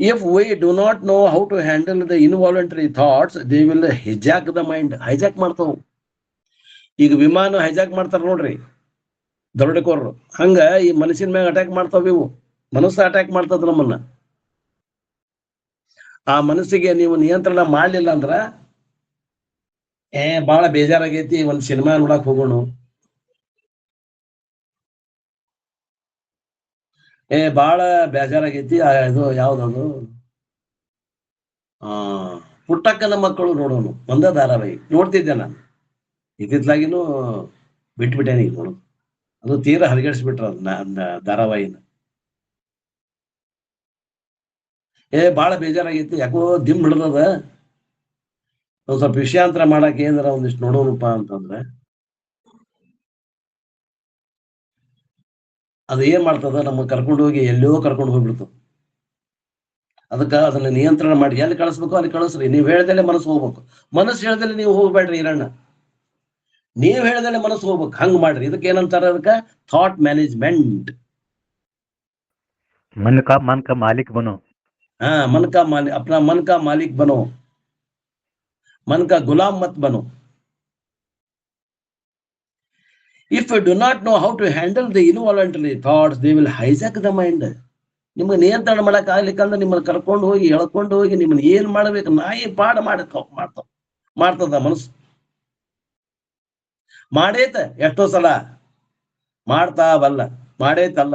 If we do not know how to handle the involuntary thoughts, they will hijack the mind. Hijack ಮಾಡ್ತಾವ. ಈಗ ವಿಮಾನ ಹೈಜಾಕ್ ಮಾಡ್ತಾರ ನೋಡ್ರಿ ದರೋಡೆಕೋರರು, ಹಂಗ ಈ ಮನಸ್ಸಿನ ಮ್ಯಾಗ ಅಟ್ಯಾಕ್ ಮಾಡ್ತಾವ. ಇವು ಮನಸ್ಸು ಅಟ್ಯಾಕ್ ಮಾಡ್ತದ ನಮ್ಮನ್ನ. ಆ ಮನಸ್ಸಿಗೆ ನೀವು ನಿಯಂತ್ರಣ ಮಾಡ್ಲಿಲ್ಲ ಅಂದ್ರ, ಬಾಳ ಬೇಜಾರಾಗೈತಿ, ಒಂದ್ ಸಿನಿಮಾ ನೋಡಕ್ ಹೋಗೋಣ, ಬಾಳ ಬೇಜಾರಾಗೈತಿ, ಇದು ಯಾವ್ದದು ಪುಟ್ಟಕ್ಕನ ಮಕ್ಕಳು ನೋಡೋನು, ಒಂದೇ ಧಾರಾವಾಹಿ ನೋಡ್ತಿದ್ದೆ ನಾನು. ಇತ್ತಿತ್ಲಾಗಿನೂ ಬಿಟ್ಬಿಟ್ಟೇನಿ ನೋಡೋದು. ಅದು ತೀರಾ ಹರಿಗಡಿಸ್ಬಿಟ್ರ ಧಾರಾವಾಹಿನ. ಬಾಳ ಬೇಜಾರಾಗೈತಿ, ಯಾಕೋ ದಿಮ್ ಹಿಡ್ದದ, ಒಂದ್ ಸ್ವಲ್ಪ ವಿಷಯಾಂತರ ಮಾಡಕ್ ಏನಾರ ಒಂದಿಷ್ಟು ನೋಡೋಣಪ್ಪ ಅಂತಂದ್ರೆ ಅದು ಏನ್ ಮಾಡ್ತದ, ನಮಗೆ ಕರ್ಕೊಂಡು ಹೋಗಿ ಎಲ್ಲೋ ಕರ್ಕೊಂಡು ಹೋಗ್ಬಿಡ್ತದ. ಅದಕ್ಕ ಅದನ್ನ ನಿಯಂತ್ರಣ ಮಾಡಿ ಎಲ್ಲಿ ಕಳಿಸ್ಬೇಕು ಅಲ್ಲಿ ಕಳಿಸ್ರಿ. ನೀವ್ ಹೇಳ್ದಲೆ ಮನಸ್ಸು ಹೋಗ್ಬೇಕು. ಮನಸ್ಸು ಹೇಳ್ದಲೆ ನೀವು ಹೋಗ್ಬೇಡ್ರಿ ಹಿರಣ್ಣ, ನೀವ್ ಹೇಳ್ದಲೆ ಮನಸ್ಸು ಹೋಗ್ಬೇಕು. ಹಂಗ್ ಮಾಡ್ರಿ. ಇದಕ್ಕೆ ಏನಂತಾರ, ಅದಕ್ಕ ಥಾಟ್ ಮ್ಯಾನೇಜ್ಮೆಂಟ್. मन का मालिक बनो. मन का मालिक, अपना मन का मालिक बनो, मन का गुलाम मत बनो. If you do not know how to handle the involuntary thoughts, they will hijack the mind. ನಿಮ್ಗೆ ನಿಯಂತ್ರಣ ಮಾಡಕ್ ಆಗ್ಲಿಕ್ಕಂದ್ರೆ ನಿಮ್ಮನ್ನ ಕರ್ಕೊಂಡು ಹೋಗಿ ಎಳ್ಕೊಂಡು ಹೋಗಿ ನಿಮ್ಮನ್ನ ಏನ್ ಮಾಡ್ಬೇಕು ನಾಯಿ ಪಾಡ ಮಾಡ್ತದ ಮನಸ್ಸು. ಮಾಡೇತ ಎಷ್ಟೋ ಸಲ, ಮಾಡ್ತಾವಲ್ಲ, ಮಾಡೇತಲ್ಲ,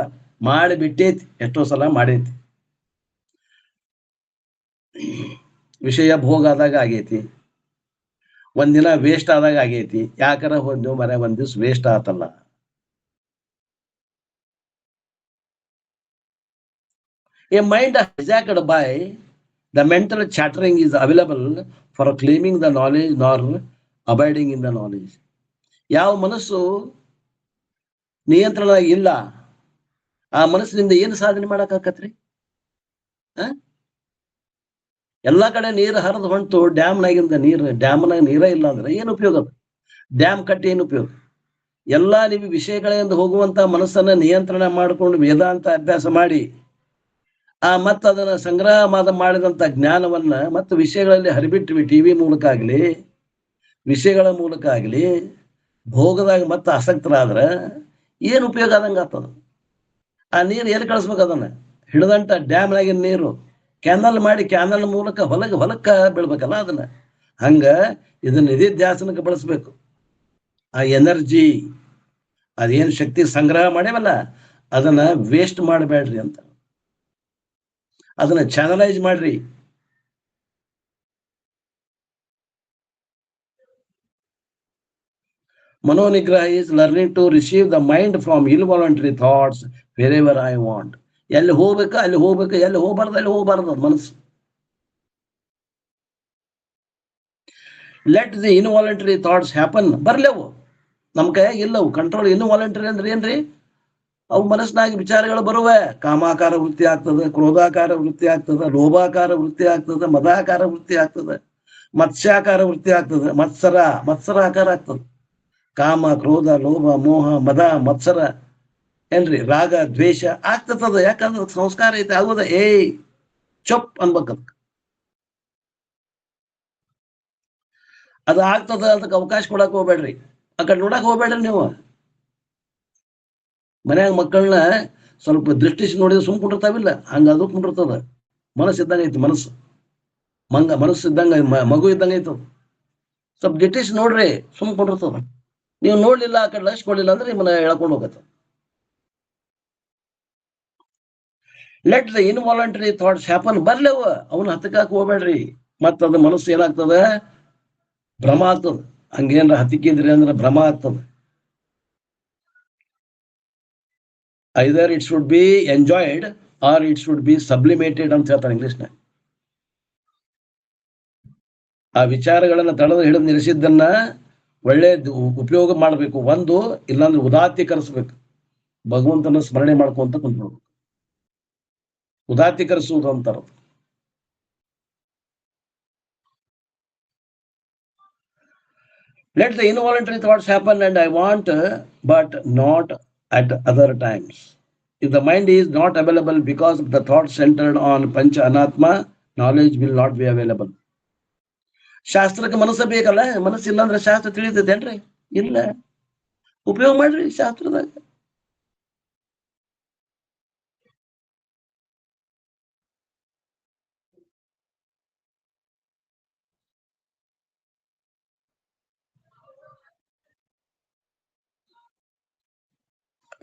ಮಾಡಿ ಬಿಟ್ಟೇತಿ ಎಷ್ಟೋ ಸಲ, ಮಾಡೇತಿ. ವಿಷಯ ಭೋಗ ಆದಾಗ ಆಗೈತಿ, ಒಂದಿನ ವೇಸ್ಟ್ ಆದಾಗ ಆಗೈತಿ. ಯಾಕರ ಹೋದ್ವು ಮರ ಒಂದ್ ದಿವ್ಸ ವೇಸ್ಟ್ ಆತಲ್ಲ. A mind hijacked by the mental chattering is available for claiming the knowledge nor abiding in the knowledge. ಯಾವ ಮನಸ್ಸು ನಿಯಂತ್ರಣ ಇಲ್ಲ, ಆ ಮನಸ್ಸಿನಿಂದ ಏನು ಸಾಧನೆ ಮಾಡಕ್ ಆಕತ್ರಿ? ಎಲ್ಲಾ ಕಡೆ ನೀರು ಹರಿದು ಹೊಂಟು ಡ್ಯಾಮ್ನಾಗಿಂದ ಡ್ಯಾಮ್ನಾಗ ನೀರ ಇಲ್ಲ ಅಂದ್ರೆ ಏನು ಉಪಯೋಗ ಅದು? ಡ್ಯಾಮ್ ಕಟ್ಟಿ ಏನು ಉಪಯೋಗ? ಎಲ್ಲಾ ನೀವು ವಿಷಯಗಳಿಂದ ಹೋಗುವಂತ ಮನಸ್ಸನ್ನ ನಿಯಂತ್ರಣ ಮಾಡಿಕೊಂಡು ವೇದಾಂತ ಅಭ್ಯಾಸ ಮಾಡಿ ಮತ್ತ ಅದನ್ನ ಸಂಗ್ರಹ ಮಾಡಿದಂತ ಜ್ಞಾನವನ್ನ ಮತ್ತು ವಿಷಯಗಳಲ್ಲಿ ಹರಿಬಿಟ್ವಿ ಟಿವಿ ಮೂಲಕ ಆಗ್ಲಿ ವಿಷಯಗಳ ಮೂಲಕ ಆಗ್ಲಿ ಭೋಗದಾಗ ಮತ್ತೆ ಆಸಕ್ತರಾದ್ರ ಏನ್ ಉಪಯೋಗ ಆದಂಗ ಆಗ್ತದ? ಆ ನೀರು ಎಲ್ಲಿ ಕಳಿಸ್ಬೇಕು? ಅದನ್ನ ಹಿಡಿದಂಟ ಡ್ಯಾಮ್ನಾಗಿನ ನೀರು ಕ್ಯಾನಲ್ ಮಾಡಿ ಕ್ಯಾನಲ್ ಮೂಲಕ ಹೊಲಕ್ಕ ಬೀಳ್ಬೇಕಲ್ಲ ಅದನ್ನ. ಹಂಗ ಇದನ್ನ ನಿಧಿಧ್ಯಾಸನಕ್ಕೆ ಬಳಸ್ಬೇಕು. ಆ ಎನರ್ಜಿ ಅದೇನ್ ಶಕ್ತಿ ಸಂಗ್ರಹ ಮಾಡ್ಯವಲ್ಲ ಅದನ್ನ ವೇಸ್ಟ್ ಮಾಡಬೇಡ್ರಿ ಅಂತ, ಅದನ್ನ ಚಾನಲೈಸ್ ಮಾಡ್ರಿ. ಮನೋನಿಗ್ರಹ is learning to receive the mind from involuntary thoughts wherever I want. ಎಲ್ಲಿ ಹೋಗ್ಬೇಕು ಅಲ್ಲಿ ಹೋಗ್ಬೇಕು, ಎಲ್ಲಿ ಹೋಗ್ಬಾರ್ದು ಅಲ್ಲಿ ಹೋಗ್ಬಾರ್ದು ಅದು ಮನಸ್ಸು. Let the involuntary thoughts happen. ಬರ್ಲೇವು, ನಮ್ ಕೈಯಾಗ ಇಲ್ಲವು ಕಂಟ್ರೋಲ್. ಇನ್ವಾಲಂಟರಿ ಅಂದ್ರೆ ಏನ್ರಿ? ಅವು ಮನಸ್ಸಿನಾಗ ವಿಚಾರಗಳು ಬರುವೆ. ಕಾಮಾಕಾರ ವೃತ್ತಿ ಆಗ್ತದೆ, ಕ್ರೋಧಾಕಾರ ವೃತ್ತಿ ಆಗ್ತದೆ, ಲೋಭಾಕಾರ ವೃತ್ತಿ ಆಗ್ತದೆ, ಮದಾಕಾರ ವೃತ್ತಿ ಆಗ್ತದೆ, ಮತ್ಸ್ಯಾಕಾರ ವೃತ್ತಿ ಆಗ್ತದೆ, ಮತ್ಸರ ಆಕಾರ ಆಗ್ತದೆ. ಕಾಮ, ಕ್ರೋಧ, ಲೋಭ, ಮೋಹ, ಮದ, ಮತ್ಸರ ಏನ್ರಿ, ರಾಗ, ದ್ವೇಷ ಆಗ್ತದ. ಯಾಕಂದ್ರೆ ಸಂಸ್ಕಾರ ಐತೆ. ಆಗುದ ಚೊಪ್ ಅನ್ಬೇಕಂತ. ಅದು ಆಗ್ತದ, ಅದಕ್ಕೆ ಅವಕಾಶ ಕೊಡಕ್ ಹೋಗ್ಬೇಡ್ರಿ. ಆ ಕಡೆ ನೋಡಕ್ ಹೋಗ್ಬೇಡ್ರಿ ನೀವು. ಮನ್ಯಾಗ ಮಕ್ಕಳನ್ನ ಸ್ವಲ್ಪ ದೃಷ್ಟಿಸಿ ನೋಡಿದ್ರೆ ಸುಮ್ ಕುಂಡಿರ್ತಾವಿಲ್ಲ, ಹಂಗ ಅದು ಕುಂಡಿರ್ತದ. ಮನಸ್ಸು ಇದ್ದಂಗ ಐತಿ. ಮನಸ್ಸು ಇದ್ದಂಗ, ಮಗು ಇದ್ದಂಗ ಐತದ. ಸ್ವಲ್ಪ ದಿಟ್ಟಿಸಿ ನೋಡ್ರಿ, ಸುಮ್ ಕುಂಡಿರ್ತದ. ನೀವು ನೋಡ್ಲಿಲ್ಲ, ಆ ಕಡೆ ಲಕ್ಷ ಕೊಡ್ಲಿಲ್ಲ ಅಂದ್ರೆ ನಿಮ್ಮನ್ನ ಎಳ್ಕೊಂಡು ಹೋಗತ್ತ. Let the involuntary thoughts happen. ಬರ್ಲೇವ, ಅವನ್ನ ಹತ್ತಕಾಕ್ ಹೋಗ್ಬೇಡ್ರಿ. ಮತ್ತ ಅದ ಮನಸ್ಸು ಏನಾಗ್ತದ? ಭ್ರಮ ಆಗ್ತದ. ಹಂಗೇನ್ರ ಹತ್ತಿಕ್ಕಿದ್ರಿ ಅಂದ್ರೆ ಭ್ರಮ ಆಗ್ತದ. Either it should be enjoyed or it should be sublimated ಅಂತ ಹೇಳ್ತಾರೆ ಇಂಗ್ಲಿಷ್ನಾಗ. ಆ ವಿಚಾರಗಳನ್ನ ತಡೆದು ಹಿಡಿದು ನಿಲ್ಲಿಸಿದ್ದನ್ನ ಒಳ್ಳೆ ಉಪಯೋಗ ಮಾಡಬೇಕು. ಒಂದು, ಇಲ್ಲಾಂದ್ರೆ ಉದಾತ್ತೀಕರಿಸ್ಬೇಕು. ಭಗವಂತನ ಸ್ಮರಣೆ ಮಾಡ್ಕೊಂತ ಕುಂತ್ಕೊಳ್ಬೇಕು. ಉದಾತ್ತೀಕರಿಸುವುದು ಅಂತಾರ. Let the involuntary thoughts happen and I want, but not at other times. If the mind is not available because of the thoughts centered on Pancha Anatma, knowledge will not be available. ಶಾಸ್ತ್ರಕ್ಕೆ ಮನಸ್ಸ ಬೇಕಲ್ಲ. ಮನಸ್ಸಿಲ್ಲ ಅಂದ್ರೆ ಶಾಸ್ತ್ರ ತಿಳಿತೈತೇನ್ರಿ? ಇಲ್ಲ. ಉಪಯೋಗ ಮಾಡ್ರಿ ಶಾಸ್ತ್ರದಾಗ.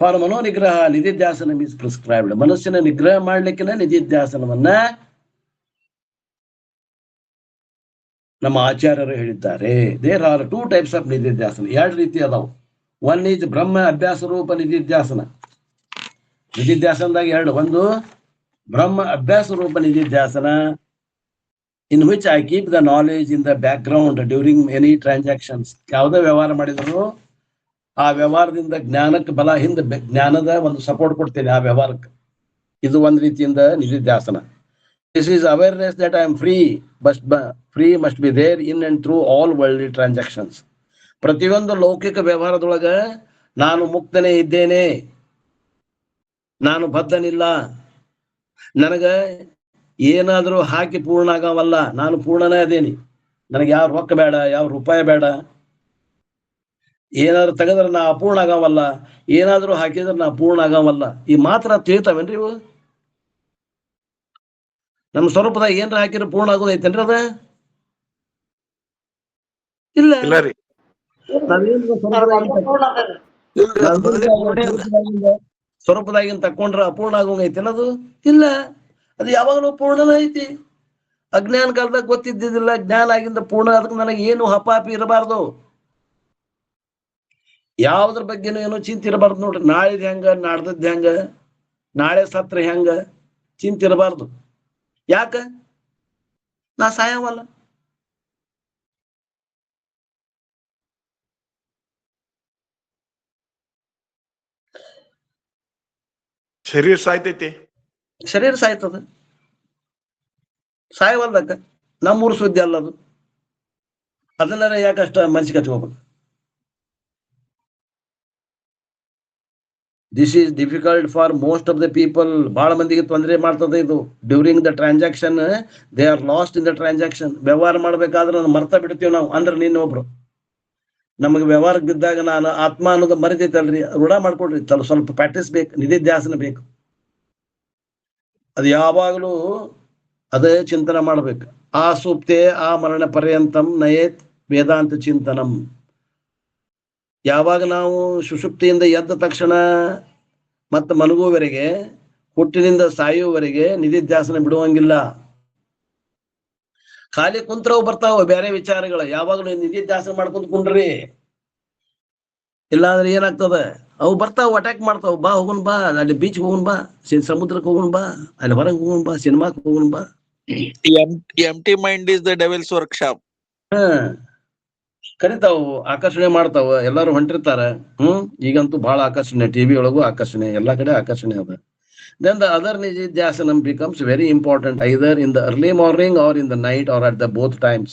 ಫಾರ್ ಮನೋನಿಗ್ರಹ ನಿಧಿಧ್ಯಾಸನ ಮೀನ್ಸ್ ಪ್ರಿಸ್ಕ್ರೈಬ್ಡ್. ಮನಸ್ಸಿನ ನಿಗ್ರಹ ಮಾಡ್ಲಿಕ್ಕೆ ನಿಧಿಧ್ಯಾಸನವನ್ನ ನಮ್ಮ ಆಚಾರ್ಯರು ಹೇಳಿದ್ದಾರೆ. ದೇರ್ ಆರ್ 2 types ಆಫ್ ನಿಧಿಧ್ಯಾಸನ. 2 ರೀತಿ ಅದಾವು. ಒನ್ ಈಸ್ ಬ್ರಹ್ಮ ಅಭ್ಯಾಸ ರೂಪ ನಿಧಿಧ್ಯಾಸನ. ನಿಧಿಧ್ಯಾಸನದಾಗ 2. ಒಂದು ಬ್ರಹ್ಮ ಅಭ್ಯಾಸ ರೂಪ ನಿಧಿಧ್ಯಾಸನ, in which I keep the knowledge in the background during any transactions. ಯಾವುದೇ ವ್ಯವಹಾರ ಮಾಡಿದ್ರು ಆ ವ್ಯವಹಾರದಿಂದ ಜ್ಞಾನಕ್ಕೆ ಬಲ, ಹಿಂದೆ ಜ್ಞಾನದ ಒಂದು ಸಪೋರ್ಟ್ ಕೊಡ್ತೇನೆ ಆ ವ್ಯವಹಾರಕ್ಕೆ. ಇದು ಒಂದು ರೀತಿಯಿಂದ ನಿಧಿಧ್ಯಾಸನ. This is awareness that I am free, but free must be there in and through all worldly transactions. ಪ್ರತಿಯೊಂದು ಲೌಕಿಕ ವ್ಯವಹಾರದೊಳಗ ನಾನು ಮುಕ್ತನೇ ಇದ್ದೇನೆ, ನಾನು ಬದ್ಧನಿಲ್ಲ, ನನಗ ಏನಾದರೂ ಹಾಕಿ ಪೂರ್ಣ ಆಗವಲ್ಲ, ನಾನು ಪೂರ್ಣನೇ ಅದೇನಿ, ನನಗೆ ಯಾವ ರೊಕ್ಕ ಬೇಡ, ಯಾವ ರೂಪಾಯಿ ಬೇಡ, ಏನಾದ್ರು ತೆಗೆದ್ರೆ ನಾ ಅಪೂರ್ಣ ಆಗವಲ್ಲ, ಏನಾದ್ರೂ ಹಾಕಿದ್ರೆ ನಾ ಪೂರ್ಣ ಆಗವಲ್ಲ. ಈ ಮಾತ್ರ ತಿಳಿತಾವೇನ್ರಿ ಇವು? ನಮ್ಮ ಸ್ವರೂಪದಾಗ ಏನ್ರ ಹಾಕಿದ್ರೆ ಪೂರ್ಣ ಆಗೋದೈತೇನ್ರಿ ಅದ? ಇಲ್ಲ. ಸ್ವರೂಪದಾಗಿಂದ ತಕೊಂಡ್ರ ಅಪೂರ್ಣ ಆಗೋಂಗೈತೇನ ಅದು? ಇಲ್ಲ. ಅದು ಯಾವಾಗಲೂ ಪೂರ್ಣನ ಐತಿ. ಅಜ್ಞಾನ ಕಾಲದಾಗ ಗೊತ್ತಿದ್ದಿದ್ದಿಲ್ಲ, ಜ್ಞಾನ ಆಗಿಂದ ಪೂರ್ಣ. ಅದಕ್ಕೆ ನನಗೆ ಏನು ಹಪಾಪಿ ಇರಬಾರ್ದು, ಯಾವ್ದ್ರ ಬಗ್ಗೆನೂ ಏನೋ ಚಿಂತೆ ಇರಬಾರ್ದು. ನೋಡ್ರಿ, ನಾಳಿದ್ ಹೆಂಗ, ನಾಡ್ದದ್ ಹೆಂಗ, ನಾಳೆ ಸತ್ರ ಹೆಂಗ ಚಿಂತೆ ಇರಬಾರ್ದು. ಯಾಕ? ನಾ ಸಾಯವಲ್ಲ. ಶರೀರ ಸಾಯ್ತೈತಿ, ಶರೀರ ಸಾಯ್ತದ. ಸಾಯವಲ್ದಕ್ಕ ನಮ್ಮೂರು ಸುದ್ದಿ ಅಲ್ಲದು. ಅದನ್ನೆಲ್ಲ ಯಾಕಷ್ಟ ಮನ್ಸಿಗೆ ಹಚ್ಕೋಬೇಕು? This is difficult for most of the people. ಬಹಳ ಮಂದಿಗೆ ತೊಂದರೆ ಮಾಡ್ತದೆ ಇದು. During the transaction they are lost in the transaction. ವ್ಯವಹಾರ ಮಾಡ್ಬೇಕಾದ್ರೆ ಮರ್ತಾ ಬಿಡ್ತೀವಿ ನಾವು. ಅಂದ್ರೆ ನೀನೊಬ್ರು ನಮಗೆ ವ್ಯವಹಾರಕ್ಕೆ ಬಿದ್ದಾಗ ನಾನು ಆತ್ಮ ಅನ್ನೋದು ಮರಿತೈತಲ್ರಿ, ರೂಢ ಮಾಡ್ಕೊಡ್ರಿ. ಸ್ವಲ್ಪ ಪ್ರಾಕ್ಟೀಸ್ ಬೇಕು, ನಿಧಿಧ್ಯಾಸನ ಬೇಕು. ಅದು ಯಾವಾಗಲೂ ಅದೇ ಚಿಂತನೆ ಮಾಡ್ಬೇಕು. ಆ ಸೂಕ್ತೆ ಆ ಮರಣ ಪರ್ಯಂತಂ ನಯೇತ್ ವೇದಾಂತ ಚಿಂತನಂ. ಯಾವಾಗ ನಾವು ಸುಷುಪ್ತಿಯಿಂದ ಎದ್ದ ತಕ್ಷಣ ಮತ್ತು ಮಲಗುವವರೆಗೆ, ಹುಟ್ಟಿನಿಂದ ಸಾಯುವವರೆಗೆ ನಿಧಿಧ್ಯಾಸನ ಬಿಡುವಂಗಿಲ್ಲ. ಖಾಲಿ ಕುಂತ್ರವು ಬರ್ತಾವ ಬೇರೆ ವಿಚಾರಗಳ. ಯಾವಾಗಲೂ ನಿಧಿಧ್ಯಾಸನ ಮಾಡ್ಕೊಂತ ಕುಂಡ್ರಿ, ಇಲ್ಲಾಂದ್ರೆ ಏನಾಗ್ತದ, ಅವು ಬರ್ತಾವ, ಅಟ್ಯಾಕ್ ಮಾಡ್ತಾವ. ಬಾ ಹೋಗೋಣ, ಬಾ ಅಲ್ಲಿ ಬೀಚ್ ಹೋಗೋಣ, ಬಾ ಸಮುದ್ರಕ್ಕೆ ಹೋಗೋಣ, ಬಾ ಅಲ್ಲಿ ಹೊರಗೆ ಹೋಗೋಣ, ಬಾ ಸಿನಿಮಾಕ್ಕೆ ಹೋಗೋಣ, ಬಾ. Empty mind is the devil's workshop. ಕರಿತಾವು, ಆಕರ್ಷಣೆ ಮಾಡ್ತಾವ. ಎಲ್ಲಾರು ಹೊಂಟಿರ್ತಾರ. ಈಗಂತೂ ಬಹಳ ಆಕರ್ಷಣೆ, ಟಿವಿ ಒಳಗೂ ಆಕರ್ಷಣೆ, ಎಲ್ಲಾ ಕಡೆ ಆಕರ್ಷಣೆ ಅದ. Then the other nididhyasanam becomes very important, either in the early morning or in the night or at the both times.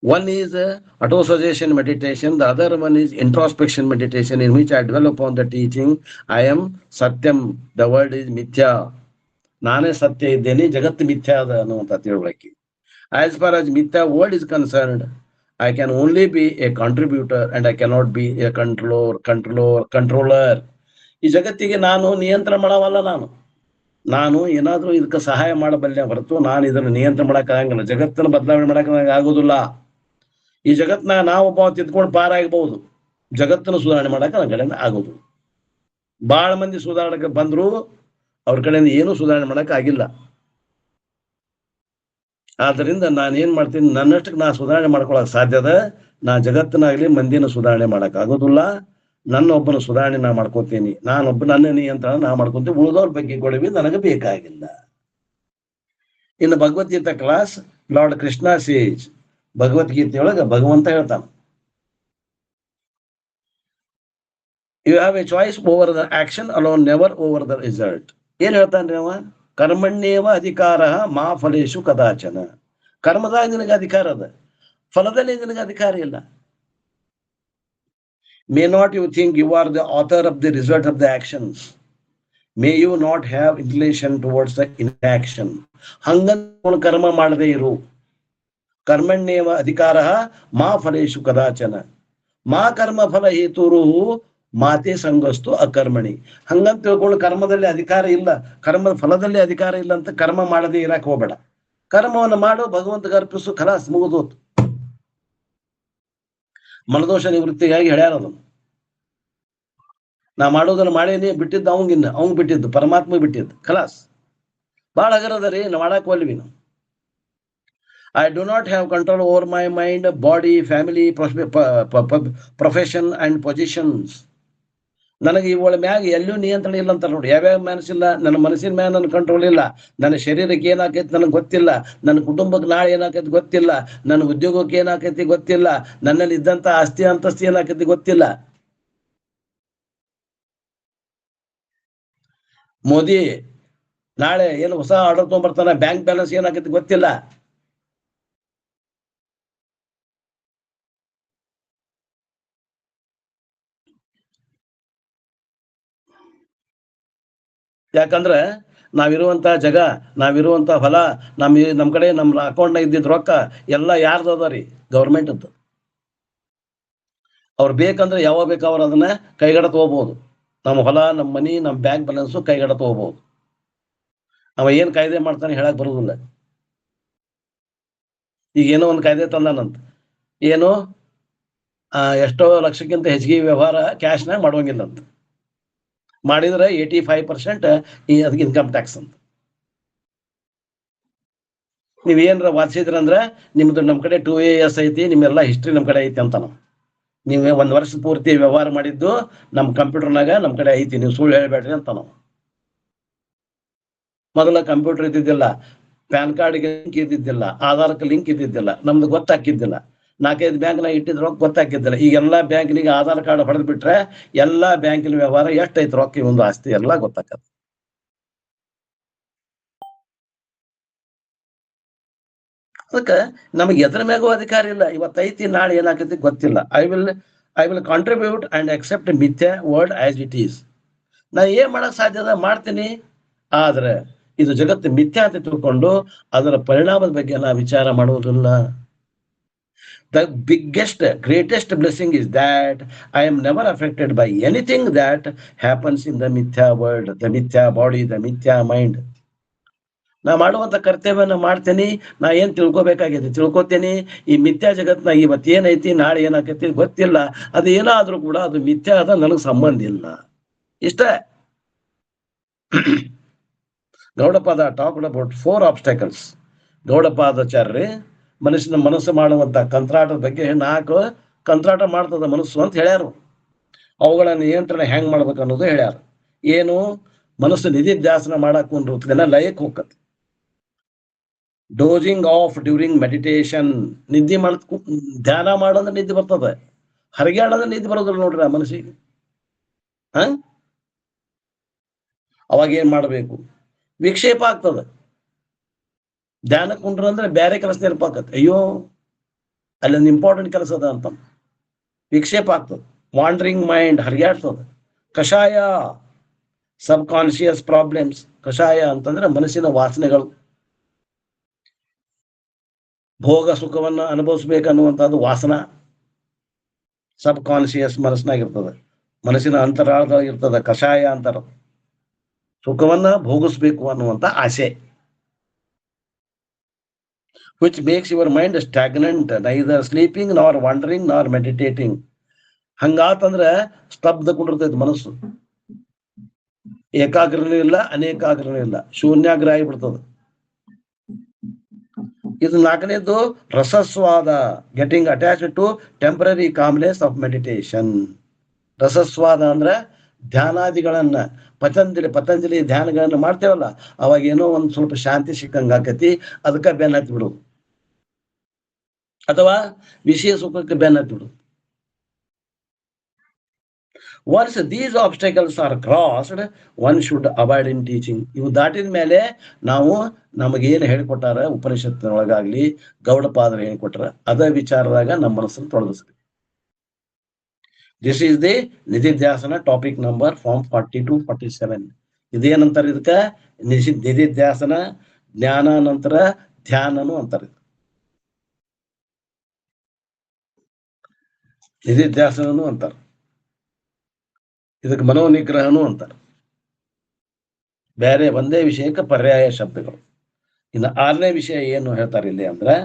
One is auto-suggestion meditation, the other one is introspection meditation, in which I dwell upon the teaching, I am Satyam, the world is Mithya. Nane Satya iddeni, Jagat Mithya ada ಅನ್ನುವಂತ ತಿಳುವಳಿಕೆ. As far as Mithya world is concerned, I can only be a contributor and I cannot be a controller. ಈ ಜಗತ್ತಿಗೆ ನಾನು ನಿಯಂತ್ರಣ ಮಾಡವಲ್ಲ. ನಾನು ಏನಾದ್ರೂ ಇದಕ್ಕೆ ಸಹಾಯ ಮಾಡಬಲ್ಲೆ ಹೊರತು ನಾನು ಇದನ್ನು ನಿಯಂತ್ರಣ ಮಾಡಕ್ ಆಗಂಗಿಲ್ಲ. ಜಗತ್ತನ್ನು ಬದಲಾವಣೆ ಮಾಡಕ್ ಆಗೋದಿಲ್ಲ. ಈ ಜಗತ್ನ ನಾವೊಬ್ಬ ತಿದ್ಕೊಂಡು ಪಾರಾಗಬಹುದು, ಜಗತ್ತನ್ನು ಸುಧಾರಣೆ ಮಾಡಕ್ ನನ್ನ ಕಡೆಯಿಂದ ಆಗೋದು. ಬಹಳ ಮಂದಿ ಸುಧಾರಣಕ್ಕೆ ಬಂದ್ರು, ಅವ್ರ ಕಡೆಯಿಂದ ಏನೂ ಸುಧಾರಣೆ ಮಾಡಕ್ ಆಗಿಲ್ಲ. ಆದ್ರಿಂದ ನಾನು ಏನ್ ಮಾಡ್ತೀನಿ, ನನ್ನಷ್ಟಕ್ಕೆ ನಾ ಸುಧಾರಣೆ ಮಾಡ್ಕೊಳಕ್ ಸಾಧ್ಯದ. ನಾ ಜಗತ್ತಿನಾಗ್ಲಿ ಮಂದಿನ ಸುಧಾರಣೆ ಮಾಡಕ್ ಆಗೋದಿಲ್ಲ. ನನ್ನೊಬ್ಬನ ಸುಧಾರಣೆ ನಾ ಮಾಡ್ಕೋತೀನಿ. ನನ್ನ ನಿಯಂತ್ರಣ ನಾ ಮಾಡ್ಕೊಂತೀನಿ. ಉಳಿದವ್ರ ಬಗ್ಗೆ ಗೊಡವಿ ನನಗೆ ಬೇಕಾಗಿಲ್ಲ. ಇನ್ನು Bhagavad Gita class, lord Krishna says, ಭಗವದ್ಗೀತೆಯೊಳಗ ಭಗವಂತ ಹೇಳ್ತಾನ, you have a choice over the action alone, never over the result. ಏನ್ ಹೇಳ್ತಾನ್ರಿ ಅವ? ಕರ್ಮಣ್ಯೇವ ಅಧಿಕಾರ ಮಾ ಫಲೇಶು ಕದಾಚನ. ಕರ್ಮದಾಗ ನಿನಗೆ ಅಧಿಕಾರ ಅದ, ಫಲದಲ್ಲಿ ನಿನಗೆ ಅಧಿಕಾರ ಇಲ್ಲ. May not you think you are the author of the result of the actions. May you not have inclination towards the inaction. ಹಂಗಂತ ಕರ್ಮ ಮಾಡದೇ ಇರು. ಕರ್ಮಣ್ಯೇವ ಅಧಿಕಾರ ಮಾ ಫಲೇಶು ಕದಾಚನ. ಮಾ ಕರ್ಮ ಫಲ ಹೇತುರು ಮಾತೆ ಸಂಗಸ್ತು ಅಕರ್ಮಣಿ. ಹಂಗಂತ ತಿಳ್ಕೊಂಡು ಕರ್ಮದಲ್ಲಿ ಅಧಿಕಾರ ಇಲ್ಲ, ಕರ್ಮದ ಫಲದಲ್ಲಿ ಅಧಿಕಾರ ಇಲ್ಲ ಅಂತ ಕರ್ಮ ಮಾಡದೇ ಇರಕ್ ಹೋಗ್ಬೇಡ. ಕರ್ಮವನ್ನು ಮಾಡು, ಭಗವಂತಗೆ ಅರ್ಪಿಸು, ಖಲಾಸ್, ಮುಗಿದೋತು. ಮನದೋಷ ನಿವೃತ್ತಿಗಾಗಿ ಹೇಳ್ಯಾರ ಅದನ್ನು. ನಾ ಮಾಡೋದನ್ನ ಮಾಡೇನಿ, ಬಿಟ್ಟಿದ್ದು ಅವಂಗ್ ಬಿಟ್ಟಿದ್ದು, ಪರಮಾತ್ಮ ಬಿಟ್ಟಿದ್ದು, ಖಲಾಸ್. ಬಹಳ ಹಗರದ ರೀ, ನಾವು ಮಾಡಕ್ ಒಲ್ವಿ ನಾವು. I do not have control over my mind, body, family, profession and positions. ನನಗೆ ಇವಳ ಮ್ಯಾಗ ಎಲ್ಲೂ ನಿಯಂತ್ರಣ ಇಲ್ಲ ಅಂತ ನೋಡಿ. ಯಾವ್ಯಾವ ಮನಸ್ಸಿಲ್ಲ, ನನ್ನ ಮನಸ್ಸಿನ ಮ್ಯಾಗ ನನ್ನ ಕಂಟ್ರೋಲ್ ಇಲ್ಲ. ನನ್ನ ಶರೀರಕ್ಕೆ ಏನಾಕೈತಿ ನನಗೆ ಗೊತ್ತಿಲ್ಲ, ನನ್ನ ಕುಟುಂಬಕ್ಕೆ ನಾಳೆ ಏನಾಕೈತಿ ಗೊತ್ತಿಲ್ಲ, ನನ್ನ ಉದ್ಯೋಗಕ್ಕೆ ಏನಾಕೈತಿ ಗೊತ್ತಿಲ್ಲ, ನನ್ನಲ್ಲಿ ಇದ್ದಂತ ಆಸ್ತಿ ಅಂತಸ್ತಿ ಏನಾಕೈತಿ ಗೊತ್ತಿಲ್ಲ. ಮೋದಿ ನಾಳೆ ಏನು ಹೊಸ ಆರ್ಡರ್ ತಗೊಂಡ್ಬರ್ತಾನ, ಬ್ಯಾಂಕ್ ಬ್ಯಾಲೆನ್ಸ್ ಏನಾಕೈತಿ ಗೊತ್ತಿಲ್ಲ. ಯಾಕಂದ್ರೆ ನಾವಿರುವಂತ ಜಾಗ, ನಾವಿರುವಂತ ಹೊಲ, ನಮ್ ಕಡೆ ನಮ್ಮ ಅಕೌಂಟ್ನಾಗ ಇದ್ದಿದ್ ರೊಕ್ಕ ಎಲ್ಲ ಯಾರ್ದು ಅದ ರೀ? ಗೌರ್ಮೆಂಟ್ ಅಂತ. ಅವ್ರು ಬೇಕಂದ್ರೆ ಯಾವಾಗ ಬೇಕು ಅವ್ರು ಅದನ್ನ ಕೈಗಡ ತಗೋಬಹುದು. ನಮ್ಮ ಹೊಲ, ನಮ್ಮ ಮನಿ, ನಮ್ಮ ಬ್ಯಾಂಕ್ ಬ್ಯಾಲೆನ್ಸು ಕೈಗಡ ತಗೋಬಹುದು. ಅವ ಏನ್ ಕಾಯ್ದೆ ಮಾಡ್ತಾನೆ ಹೇಳಕ್ ಬರುದಿಲ್ಲ. ಈಗ ಏನೋ ಒಂದು ಕಾಯ್ದೆ ತಂದಾನಂತ, ಏನು ಎಷ್ಟೋ ಲಕ್ಷಕ್ಕಿಂತ ಹೆಚ್ಚಿಗೆ ವ್ಯವಹಾರ ಕ್ಯಾಶ್ನಾಗ ಮಾಡುವಂಗಿಲ್ಲಂತ. ಮಾಡಿದ್ರೆ 85% ಅದಕ್ಕೆ ಇನ್ಕಮ್ ಟ್ಯಾಕ್ಸ್ ಅಂತ. ನೀವೇನ್ರ ವಾದಿಸಿದ್ರಂದ್ರ ನಿಮ್ದು ನಮ್ ಕಡೆ 2AS ಐತಿ, ನಿಮ್ಮೆಲ್ಲ ಹಿಸ್ಟ್ರಿ ನಮ್ ಕಡೆ ಐತಿ ಅಂತ. ನೀವು 1 ವರ್ಷ ಪೂರ್ತಿ ವ್ಯವಹಾರ ಮಾಡಿದ್ದು ನಮ್ ಕಂಪ್ಯೂಟರ್ನಾಗ ನಮ್ ಕಡೆ ಐತಿ, ನೀವು ಸುಳ್ಳು ಹೇಳ್ಬೇಡ್ರಿ ಅಂತ ನಾವು. ಮೊದಲ ಕಂಪ್ಯೂಟರ್ ಇದ್ದಿದ್ದಿಲ್ಲ, ಪ್ಯಾನ್ ಕಾರ್ಡ್ಗೆ ಲಿಂಕ್ ಇದ್ದಿದ್ದಿಲ್ಲ, ಆಧಾರ್ಕ್ಕೆ ಲಿಂಕ್ ಇದ್ದಿದ್ದಿಲ್ಲ, ನಮ್ದು ಗೊತ್ತಾಕಿದ್ದಿಲ್ಲ. 4-5 ಬ್ಯಾಂಕ್ನಾಗ ಇಟ್ಟಿದ್ ರೊಕ್ಕ ಗೊತ್ತಾಕಿದ್ದಿಲ್ಲ. ಈಗ ಎಲ್ಲಾ ಬ್ಯಾಂಕಿನಿಗೆ ಆಧಾರ್ ಕಾರ್ಡ್ ಹೊಡೆದ್ ಬಿಟ್ರೆ ಎಲ್ಲಾ ಬ್ಯಾಂಕಿನ ವ್ಯವಹಾರ ಎಷ್ಟೈತಿ ರೊಕ್ಕ, ಒಂದು ಆಸ್ತಿ ಎಲ್ಲ ಗೊತ್ತಾಕತ್ತೆ. ಅದಕ್ಕೆ ನಮಗೆ ಎದ್ರ ಮ್ಯಾಗೂ ಅಧಿಕಾರ ಇಲ್ಲ. ಇವತ್ತೈತಿ, ನಾಳೆ ಏನಾಕೈತಿ ಗೊತ್ತಿಲ್ಲ. I will contribute and accept ಮಿಥ್ಯಾ ವರ್ಡ್ ಆಸ್ ಇಟ್ ಈಸ್. ನಾ ಏನ್ ಮಾಡಕ್ ಸಾಧ್ಯದ ಮಾಡ್ತೀನಿ, ಆದ್ರೆ ಇದು ಜಗತ್ತು ಮಿಥ್ಯಾ ಅಂತ ತಿಳ್ಕೊಂಡು ಅದರ ಪರಿಣಾಮದ ಬಗ್ಗೆ ನಾ ವಿಚಾರ ಮಾಡುವುದಿಲ್ಲ. The biggest, greatest blessing is that I am never affected by anything that happens in the mithya world, the mithya body, the mithya mind. ನಾ ಮಾಡುವಂತ ಕರ್ತವ್ಯನ ಮಾಡ್ತೇನೆ. ನಾ ಏನ್ ತಿಳ್ಕೊಬೇಕಾಗಿದೆ ತಿಳ್ಕೊತೇನೆ. ಈ ಮಿಥ್ಯಾ ಜಗತ್ನ ಇವತ್ತು ಏನೈತಿ, ನಾಳೆ ಏನಾಕೈತಿ ಗೊತ್ತಿಲ್ಲ. ಅದು ಏನಾದ್ರೂ ಕೂಡ ಅದು ಮಿಥ್ಯಾ ಅದ, ನನಗೆ ಸಂಬಂಧ ಇಲ್ಲ. ಇಷ್ಟ Gaudapada talked about 4 obstacles. Gaudapadacharya ಮನಸ್ಸು ಮಾಡುವಂತ ಕಂತ್ರಾಟದ ಬಗ್ಗೆ 4 ಕಂತ್ರಾಟ ಮಾಡ್ತದ ಮನಸ್ಸು ಅಂತ ಹೇಳ್ಯಾರು. ಅವುಗಳ ನಿಯಂತ್ರಣ ಹೆಂಗ್ ಮಾಡ್ಬೇಕು ಅನ್ನೋದು ಹೇಳ್ಯಾರ. ಏನು, ಮನಸ್ಸು ನಿಧಿಧ್ಯಾಸನ ಮಾಡಕ್ ಕುಂದ್ರತನ ಲಯಕ್ಕೆ ಹೋಗತ್ತೆ. ಡೋಜಿಂಗ್ ಆಫ್ ಡ್ಯೂರಿಂಗ್ ಮೆಡಿಟೇಷನ್, ನಿದ್ದೆ ಧ್ಯಾನ ಮಾಡೋದ್ರೆ ನಿದ್ದೆ ಬರ್ತದೆ. ಹರಗ್ಯಾಡೋದ್ರೆ ನಿದ್ದೆ ಬರೋದಿಲ್ಲ ನೋಡ್ರಿ ಆ ಮನಸ್ಸಿಗೆ. ಅವಾಗ ಏನ್ ಮಾಡ್ಬೇಕು, ವಿಕ್ಷೇಪ ಆಗ್ತದೆ. ಧ್ಯಾನ ಕುಂಡ್ರ ಅಂದ್ರೆ ಬೇರೆ ಕೆಲಸ ನೆನಪಾಕತ್ತೆ. ಅಯ್ಯೋ ಅಲ್ಲೊಂದು ಇಂಪಾರ್ಟೆಂಟ್ ಕೆಲಸ ಅದ ಅಂತ ವಿಕ್ಷೇಪ ಆಗ್ತದೆ. ವಾಂಡ್ರಿಂಗ್ ಮೈಂಡ್ ಹರಿಯಾಡ್ತದೆ. ಕಷಾಯ, ಸಬ್ ಕಾನ್ಶಿಯಸ್ ಪ್ರಾಬ್ಲಮ್ಸ್. ಕಷಾಯ ಅಂತಂದ್ರೆ ಮನಸ್ಸಿನ ವಾಸನೆಗಳು. ಭೋಗ ಸುಖವನ್ನ ಅನುಭವಿಸ್ಬೇಕನ್ನುವಂಥದ್ದು ವಾಸನ ಸಬ್ ಕಾನ್ಶಿಯಸ್ ಮನಸ್ಸಿನಾಗಿರ್ತದೆ, ಮನಸ್ಸಿನ ಅಂತರಾಳದಾಗಿರ್ತದೆ. ಕಷಾಯ ಅಂತಾರ. ಸುಖವನ್ನ ಭೋಗಿಸ್ಬೇಕು ಅನ್ನುವಂತ ಆಸೆ. which makes your mind stagnant, neither sleeping nor wandering nor meditating. ಹಂಗಾತಂದ್ರೆ ಸ್ತಬ್ಧ ಕುಂಡಿರ್ತೈತಿ ಮನಸ್ಸು. ಏಕಾಗ್ರನೂ ಇಲ್ಲ, ಅನೇಕಾಗ್ರನೂ ಇಲ್ಲ, ಶೂನ್ಯಾಗ್ರ ಆಗಿಬಿಡ್ತದೆ. ಇದು 4ನೇದು ರಸಸ್ವಾದ, getting attached to temporary calmness of meditation. ರಸಸ್ವಾದ ಅಂದ್ರೆ ಧ್ಯಾನಾದಿಗಳನ್ನ ಪತಂಜಲಿ ಧ್ಯಾನಗಳನ್ನ ಮಾಡ್ತೇವಲ್ಲ, ಅವಾಗ ಏನೋ ಒಂದ್ ಸ್ವಲ್ಪ ಶಾಂತಿ ಸಿಕ್ಕಂಗ ಆಕತಿ. ಅದಕ್ಕೆ ಬೆನ್ನ ಹತ್ತಿ ಬಿಡುದು, ಅಥವಾ ವಿಷಯ ಸುಖಕ್ಕೆ ಬೆನ್ನ ಹತ್ತಿ ಬಿಡುದು. Once these obstacles are crossed, one should abide in teaching. ಇವು ದಾಟಿದ ಮೇಲೆ ನಾವು ನಮಗೇನು ಹೇಳಿಕೊಟ್ಟಾರ ಉಪನಿಷತ್ತಿನೊಳಗಾಗ್ಲಿ, ಗೌಡಪಾದರು ಹೇಳಿಕೊಟ್ಟಾರ, ಅದ ವಿಚಾರದಾಗ ನಮ್ಮ ಮನಸ್ಸನ್ನು ತೊಡಗಿಸ್ಬೇಕು. This is the ನಿಧಿಧ್ಯಾಸನ ಟಾಪಿಕ್ ನಂಬರ್ ಫಾರ್ಮ್ 42-47. ಇದೇನಂತಾರೆ ಇದಕ್ಕೆ, ನಿಧಿಧ್ಯಾಸನ, ಜ್ಞಾನ ನಂತರ ಧ್ಯಾನನು ಅಂತಾರೆ. ನಿಧಿಧ್ಯಾಸನನು ಅಂತಾರೆ. ಇದಕ್ಕೆ ಮನೋನಿಗ್ರಹನು ಅಂತಾರೆ. ಬೇರೆ ಒಂದೇ ವಿಷಯಕ್ಕೆ ಪರ್ಯಾಯ ಶಬ್ದಗಳು. ಇನ್ನು 6ನೇ ವಿಷಯ ಏನು ಹೇಳ್ತಾರೆ ಇಲ್ಲಿ ಅಂದ್ರೆ,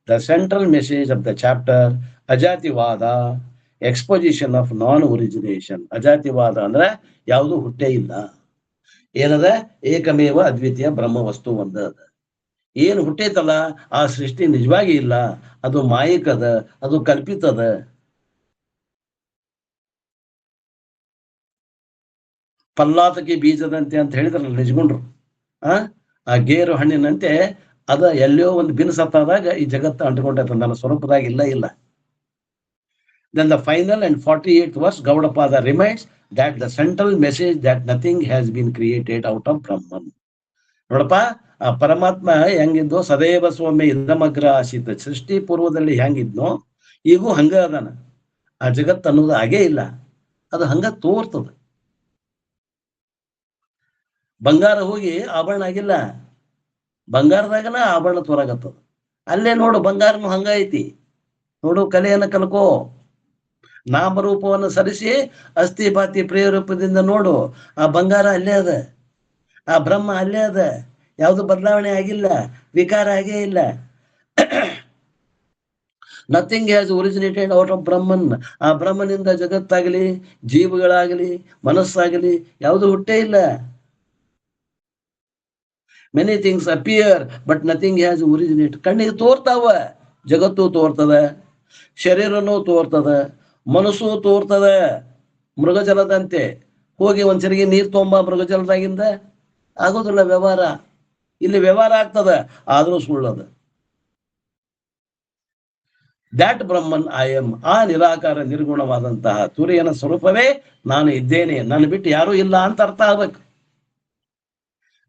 the central message of the chapter ಅಜಾತಿವಾದ, ಎಕ್ಸ್ಪೋಸಿಷನ್ ಆಫ್ ನಾನ್ ಒರಿಜಿನೇಷನ್. ಅಜಾತಿವಾದ ಅಂದ್ರೆ ಯಾವುದು ಹುಟ್ಟೇ ಇಲ್ಲ. ಏನದ, ಏಕಮೇವ ಅದ್ವಿತೀಯ ಬ್ರಹ್ಮ ವಸ್ತು ಒಂದ ಅದ. ಏನು ಹುಟ್ಟೈತಲ್ಲ ಆ ಸೃಷ್ಟಿ ನಿಜವಾಗಿ ಇಲ್ಲ, ಅದು ಮಾಯಿಕದ, ಅದು ಕಲ್ಪಿತದ. ಪಲ್ಲಾತಕ್ಕೆ ಬೀಜದಂತೆ ಅಂತ ಹೇಳಿದ್ರಲ್ಲ ನಿಜಗುಂಡ್ರು. ಆ ಗೇರು ಹಣ್ಣಿನಂತೆ ಅದ ಎಲ್ಲೋ ಒಂದು ಬಿನ್ಸತ್ತಾದಾಗ ಈ ಜಗತ್ತು ಅಂಟ್ಕೊಂಡೈತ, ನನ್ನ ಸ್ವರೂಪದಾಗ ಇಲ್ಲ. Then the final and 48th verse, Gaudapada reminds that the central message that nothing has been created out of Brahman. ನೋಡಪ್ಪ, ಆ ಪರಮಾತ್ಮ ಹೆಂಗಿದ್ನೋ ಸದೈವ ಸೌಮ್ಯ ಇದಮಗ್ರ ಆಸೀತ, ಸೃಷ್ಟಿ ಪೂರ್ವದಲ್ಲಿ ಹೆಂಗಿದ್ನೋ ಈಗೂ ಹಂಗ ಅದಾನ. ಆ ಜಗತ್ತು ಅನ್ನೋದು ಹಾಗೇ ಇಲ್ಲ, ಅದು ಹಂಗ ತೋರ್ತದ. ಬಂಗಾರ ಹೋಗಿ ಆಭರಣ ಆಗಿಲ್ಲ, ಬಂಗಾರದಾಗನ ಆಭರಣ ತೋರಾಗತ್ತದ. ಅಲ್ಲೇ ನೋಡು ಬಂಗಾರನು ಹಂಗ ಐತಿ. ನೋಡು, ಕಲೆಯನ್ನ ಕಲ್ಕೋ, ನಾಮರೂಪವನ್ನು ಸರಿಸಿ ಅಸ್ಥಿ ಪಾತಿ ಪ್ರಿಯ ರೂಪದಿಂದ ನೋಡು, ಆ ಬಂಗಾರ ಅಲ್ಲೇ ಅದ, ಆ ಬ್ರಹ್ಮ ಅಲ್ಲೇ ಅದ. ಯಾವುದು ಬದಲಾವಣೆ ಆಗಿಲ್ಲ, ವಿಕಾರ ಆಗೇ ಇಲ್ಲ. Nothing has originated out of Brahman. ಆ ಬ್ರಹ್ಮನಿಂದ ಜಗತ್ತಾಗಲಿ, ಜೀವಗಳಾಗಲಿ, ಮನಸ್ಸಾಗಲಿ ಯಾವುದು ಹುಟ್ಟೇ ಇಲ್ಲ. Many things appear but nothing has originate. ಕಣ್ಣಿಗೆ ತೋರ್ತಾವ, ಜಗತ್ತು ತೋರ್ತದ, ಶರೀರನೂ ತೋರ್ತದ, ಮನಸ್ಸು ತೋರ್ತದ. ಮೃಗಜಲದಂತೆ ಹೋಗಿ ಒಂದ್ಸರಿಗೆ ನೀರ್ ತೊಂಬ ಮೃಗಜಲದಾಗಿಂದ, ಆಗೋದಿಲ್ಲ ವ್ಯವಹಾರ. ಇಲ್ಲಿ ವ್ಯವಹಾರ ಆಗ್ತದ, ಆದ್ರೂ ಸುಳ್ಳದ. ದ್ಯಾಟ್ ಬ್ರಹ್ಮನ್ ಐ ಎಮ್, ಆ ನಿರಾಕಾರ ನಿರ್ಗುಣವಾದಂತಹ ತುರಿಯನ ಸ್ವರೂಪವೇ ನಾನು ಇದ್ದೇನೆ, ನನ್ನ ಬಿಟ್ಟು ಯಾರೂ ಇಲ್ಲ ಅಂತ ಅರ್ಥ ಆಗ್ಬೇಕು.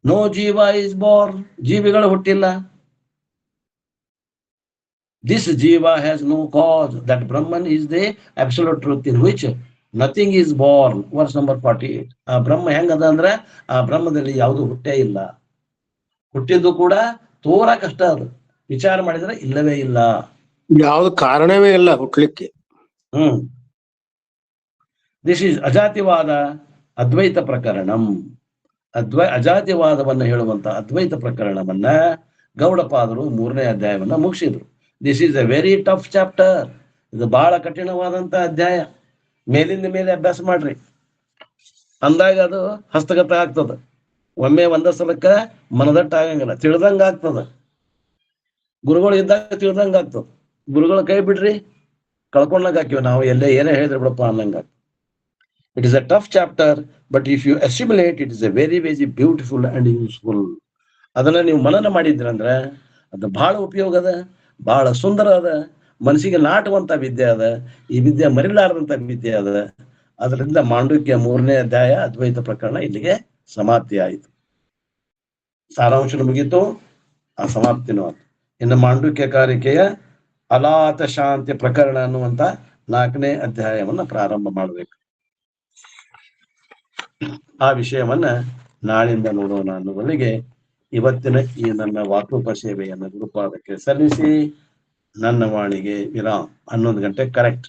ನೋ ಜೀವ ಇಸ್ ಬಾರ್ನ್, ಜೀವಿಗಳು ಹುಟ್ಟಿಲ್ಲ. This jiva has no cause. That Brahman is the absolute truth in which nothing is born. Verse number 48. ಆ ಬ್ರಹ್ಮ ಹೆಂಗದ ಅಂದ್ರೆ ಆ ಬ್ರಹ್ಮದಲ್ಲಿ ಯಾವುದು ಹುಟ್ಟೇ ಇಲ್ಲ. ಹುಟ್ಟಿದ್ದು ಕೂಡ ತೋರ ಕಷ್ಟ ಅದು. ವಿಚಾರ ಮಾಡಿದ್ರೆ ಇಲ್ಲವೇ ಇಲ್ಲ. ಯಾವ್ದು ಕಾರಣವೇ ಇಲ್ಲ ಹುಟ್ಲಿಕ್ಕೆ. ದಿಸ್ ಈಸ್ ಅಜಾತಿವಾದ ಅದ್ವೈತ ಪ್ರಕರಣಂ. ಅಜಾತಿವಾದವನ್ನ ಹೇಳುವಂತ ಅದ್ವೈತ ಪ್ರಕರಣವನ್ನ ಗೌಡಪಾದರು 3ನೇ ಅಧ್ಯಾಯವನ್ನ ಮುಗಿಸಿದ್ರು. This is a very tough chapter. ಇದು ಬಹಳ ಕಠಿಣವಾದಂತ ಅಧ್ಯಾಯ. ಮೇಲಿಂದ ಮೇಲೆ ಅಭ್ಯಾಸ ಮಾಡ್ರಿ, ಅಂದಾಗ ಅದು ಹಸ್ತಗತ ಆಗ್ತದ. ಒಮ್ಮೆ ಒಂದ ಸಲಕ್ಕ ಮನದಟ್ಟ ಆಗಂಗಿಲ್ಲ, ತಿಳಿದಂಗ ಆಗ್ತದ. ಗುರುಗಳು ಇದ್ದಾಗ ತಿಳಿದಂಗ ಆಗ್ತದ. ಗುರುಗಳ ಕೈ ಬಿಡ್ರಿ ಕಳ್ಕೊಂಡಂಗ ಹಾಕಿವಿ ನಾವು. ಎಲ್ಲೇ ಏನೇ ಹೇಳಿದ್ರೆ ಬಿಡಪ್ಪ ಅನ್ನಂಗ. It is a tough chapter, but if you assimilate, it is a very, very beautiful and useful. ಅದನ್ನ ನೀವು ಮನನ ಮಾಡಿದ್ರಂದ್ರೆ ಅದು ಬಹಳ ಉಪಯೋಗ ಅದ, ಬಹಳ ಸುಂದರ ಅದ, ಮನಸ್ಸಿಗೆ ನಾಟುವಂತ ವಿದ್ಯೆ ಅದ. ಈ ವಿದ್ಯೆ ಮರಿಲಾರದಂತ ವಿದ್ಯೆ ಅದ. ಅದರಿಂದ ಮಾಂಡುಕ್ಯ 3ನೇ ಅಧ್ಯಾಯ ಅದ್ವೈತ ಪ್ರಕರಣ ಇಲ್ಲಿಗೆ ಸಮಾಪ್ತಿ ಆಯಿತು. ಸಾರಾಂಶ ಮುಗಿತು, ಆ ಸಮಾಪ್ತಿನೂ ಆಯ್ತು. ಇನ್ನು ಮಾಂಡುಕ್ಯ ಕಾರಿಕೆಯ ಅಲಾತ ಶಾಂತಿ ಪ್ರಕರಣ ಅನ್ನುವಂತ 4ನೇ ಅಧ್ಯಾಯವನ್ನ ಪ್ರಾರಂಭ ಮಾಡಬೇಕು. ಆ ವಿಷಯವನ್ನ ನಾಳಿಂದ ನೋಡೋಣ ಅನ್ನುವಲ್ಲಿಗೆ ಇವತ್ತಿನ ಈ ನನ್ನ ವಾಕುಪ ಸೇವೆಯನ್ನು ಗುರುಪಾದಕ್ಕೆ ಸಲ್ಲಿಸಿ ನನ್ನ ವಾಣಿಗೆ ವಿರಾಮ್. 11 ಗಂಟೆ ಕರೆಕ್ಟ್.